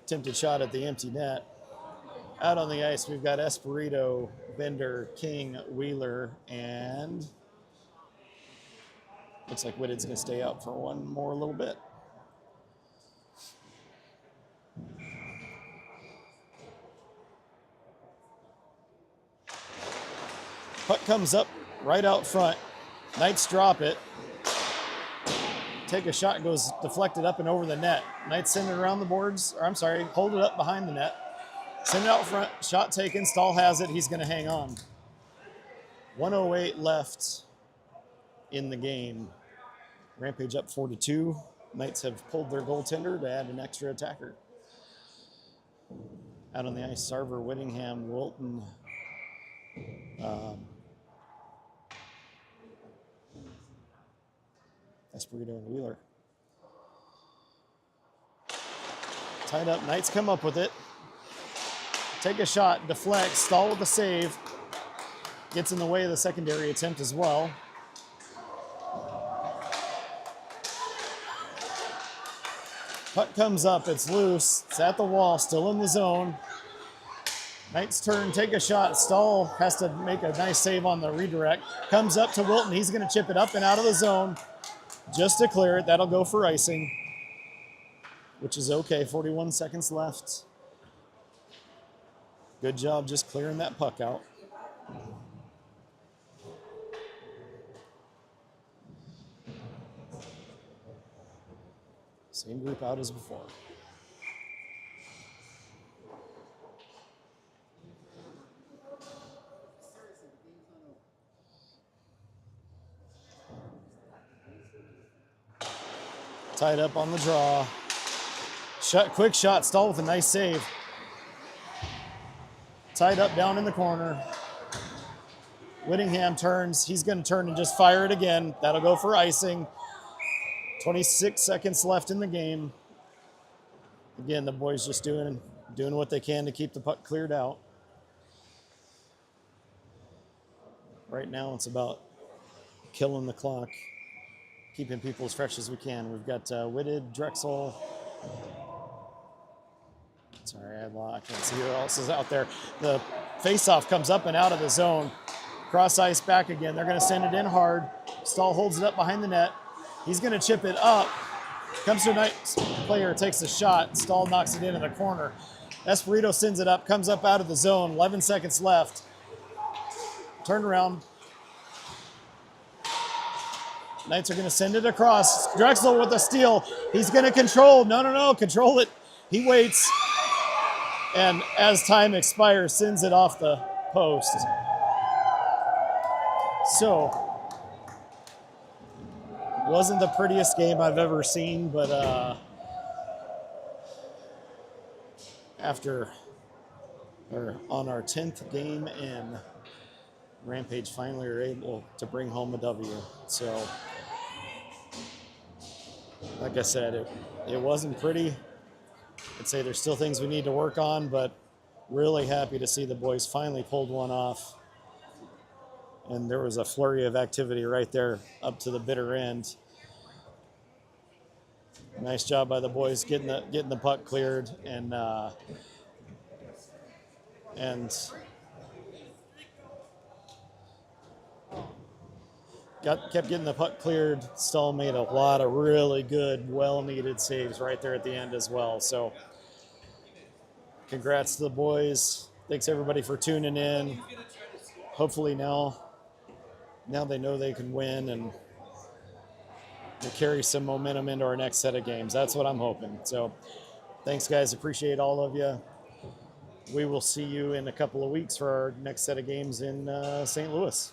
Attempted shot at the empty net. Out on the ice, we've got Espirito, Bender, King, Wheeler, and looks like Whitted's going to stay out for one more little bit. Puck comes up right out front. Knights drop it. Take a shot, goes deflected up and over the net. Knights send it around the boards, or I'm sorry, hold it up behind the net. Send it out front, shot taken, Stahl has it, he's going to hang on. 1:08 left in the game. Rampage up 4-2. Knights have pulled their goaltender to add an extra attacker. Out on the ice, Sarver, Whittingham, Wilton, Espirito and Wheeler. Tied up, Knights come up with it. Take a shot, deflect, Stahl with the save. Gets in the way of the secondary attempt as well. Puck comes up, it's loose, it's at the wall, still in the zone. Knights turn, take a shot. Stahl has to make a nice save on the redirect. Comes up to Wilton, he's gonna chip it up and out of the zone. Just to clear it, that'll go for icing, which is okay, 41 seconds left. Good job just clearing that puck out. Same group out as before. Tied up on the draw. Quick shot, Stahl with a nice save. tied up down in the corner. Whittingham turns. He's going to turn and just fire it again. That'll go for icing. 26 seconds left in the game. Again, the boys just doing what they can to keep the puck cleared out. Right now, it's about killing the clock, keeping people as fresh as we can. We've got Whitted, Drexel. Sorry, I can't see who else is out there. The faceoff comes up and out of the zone. Cross ice back again. They're going to send it in hard. Stahl holds it up behind the net. He's going to chip it up. Comes to a nice player, takes a shot. Stahl knocks it into the corner. Esperito sends it up, comes up out of the zone. 11 seconds left. Turn around. Knights are going to send it across. Drexel with a steal. He's going to control. No. Control it. He waits. And as time expires, sends it off the post. So, wasn't the prettiest game I've ever seen, but on our 10th game in, Rampage finally are able to bring home a W. So, like I said, it wasn't pretty. I'd say there's still things we need to work on, but really happy to see the boys finally pulled one off. And there was a flurry of activity right there up to the bitter end. Nice job by the boys getting the puck cleared and kept getting the puck cleared. Stahl made a lot of really good, well-needed saves right there at the end as well. So congrats to the boys. Thanks everybody for tuning in. Hopefully now they know they can win and we'll carry some momentum into our next set of games. That's what I'm hoping. So thanks, guys. Appreciate all of you. We will see you in a couple of weeks for our next set of games in St. Louis.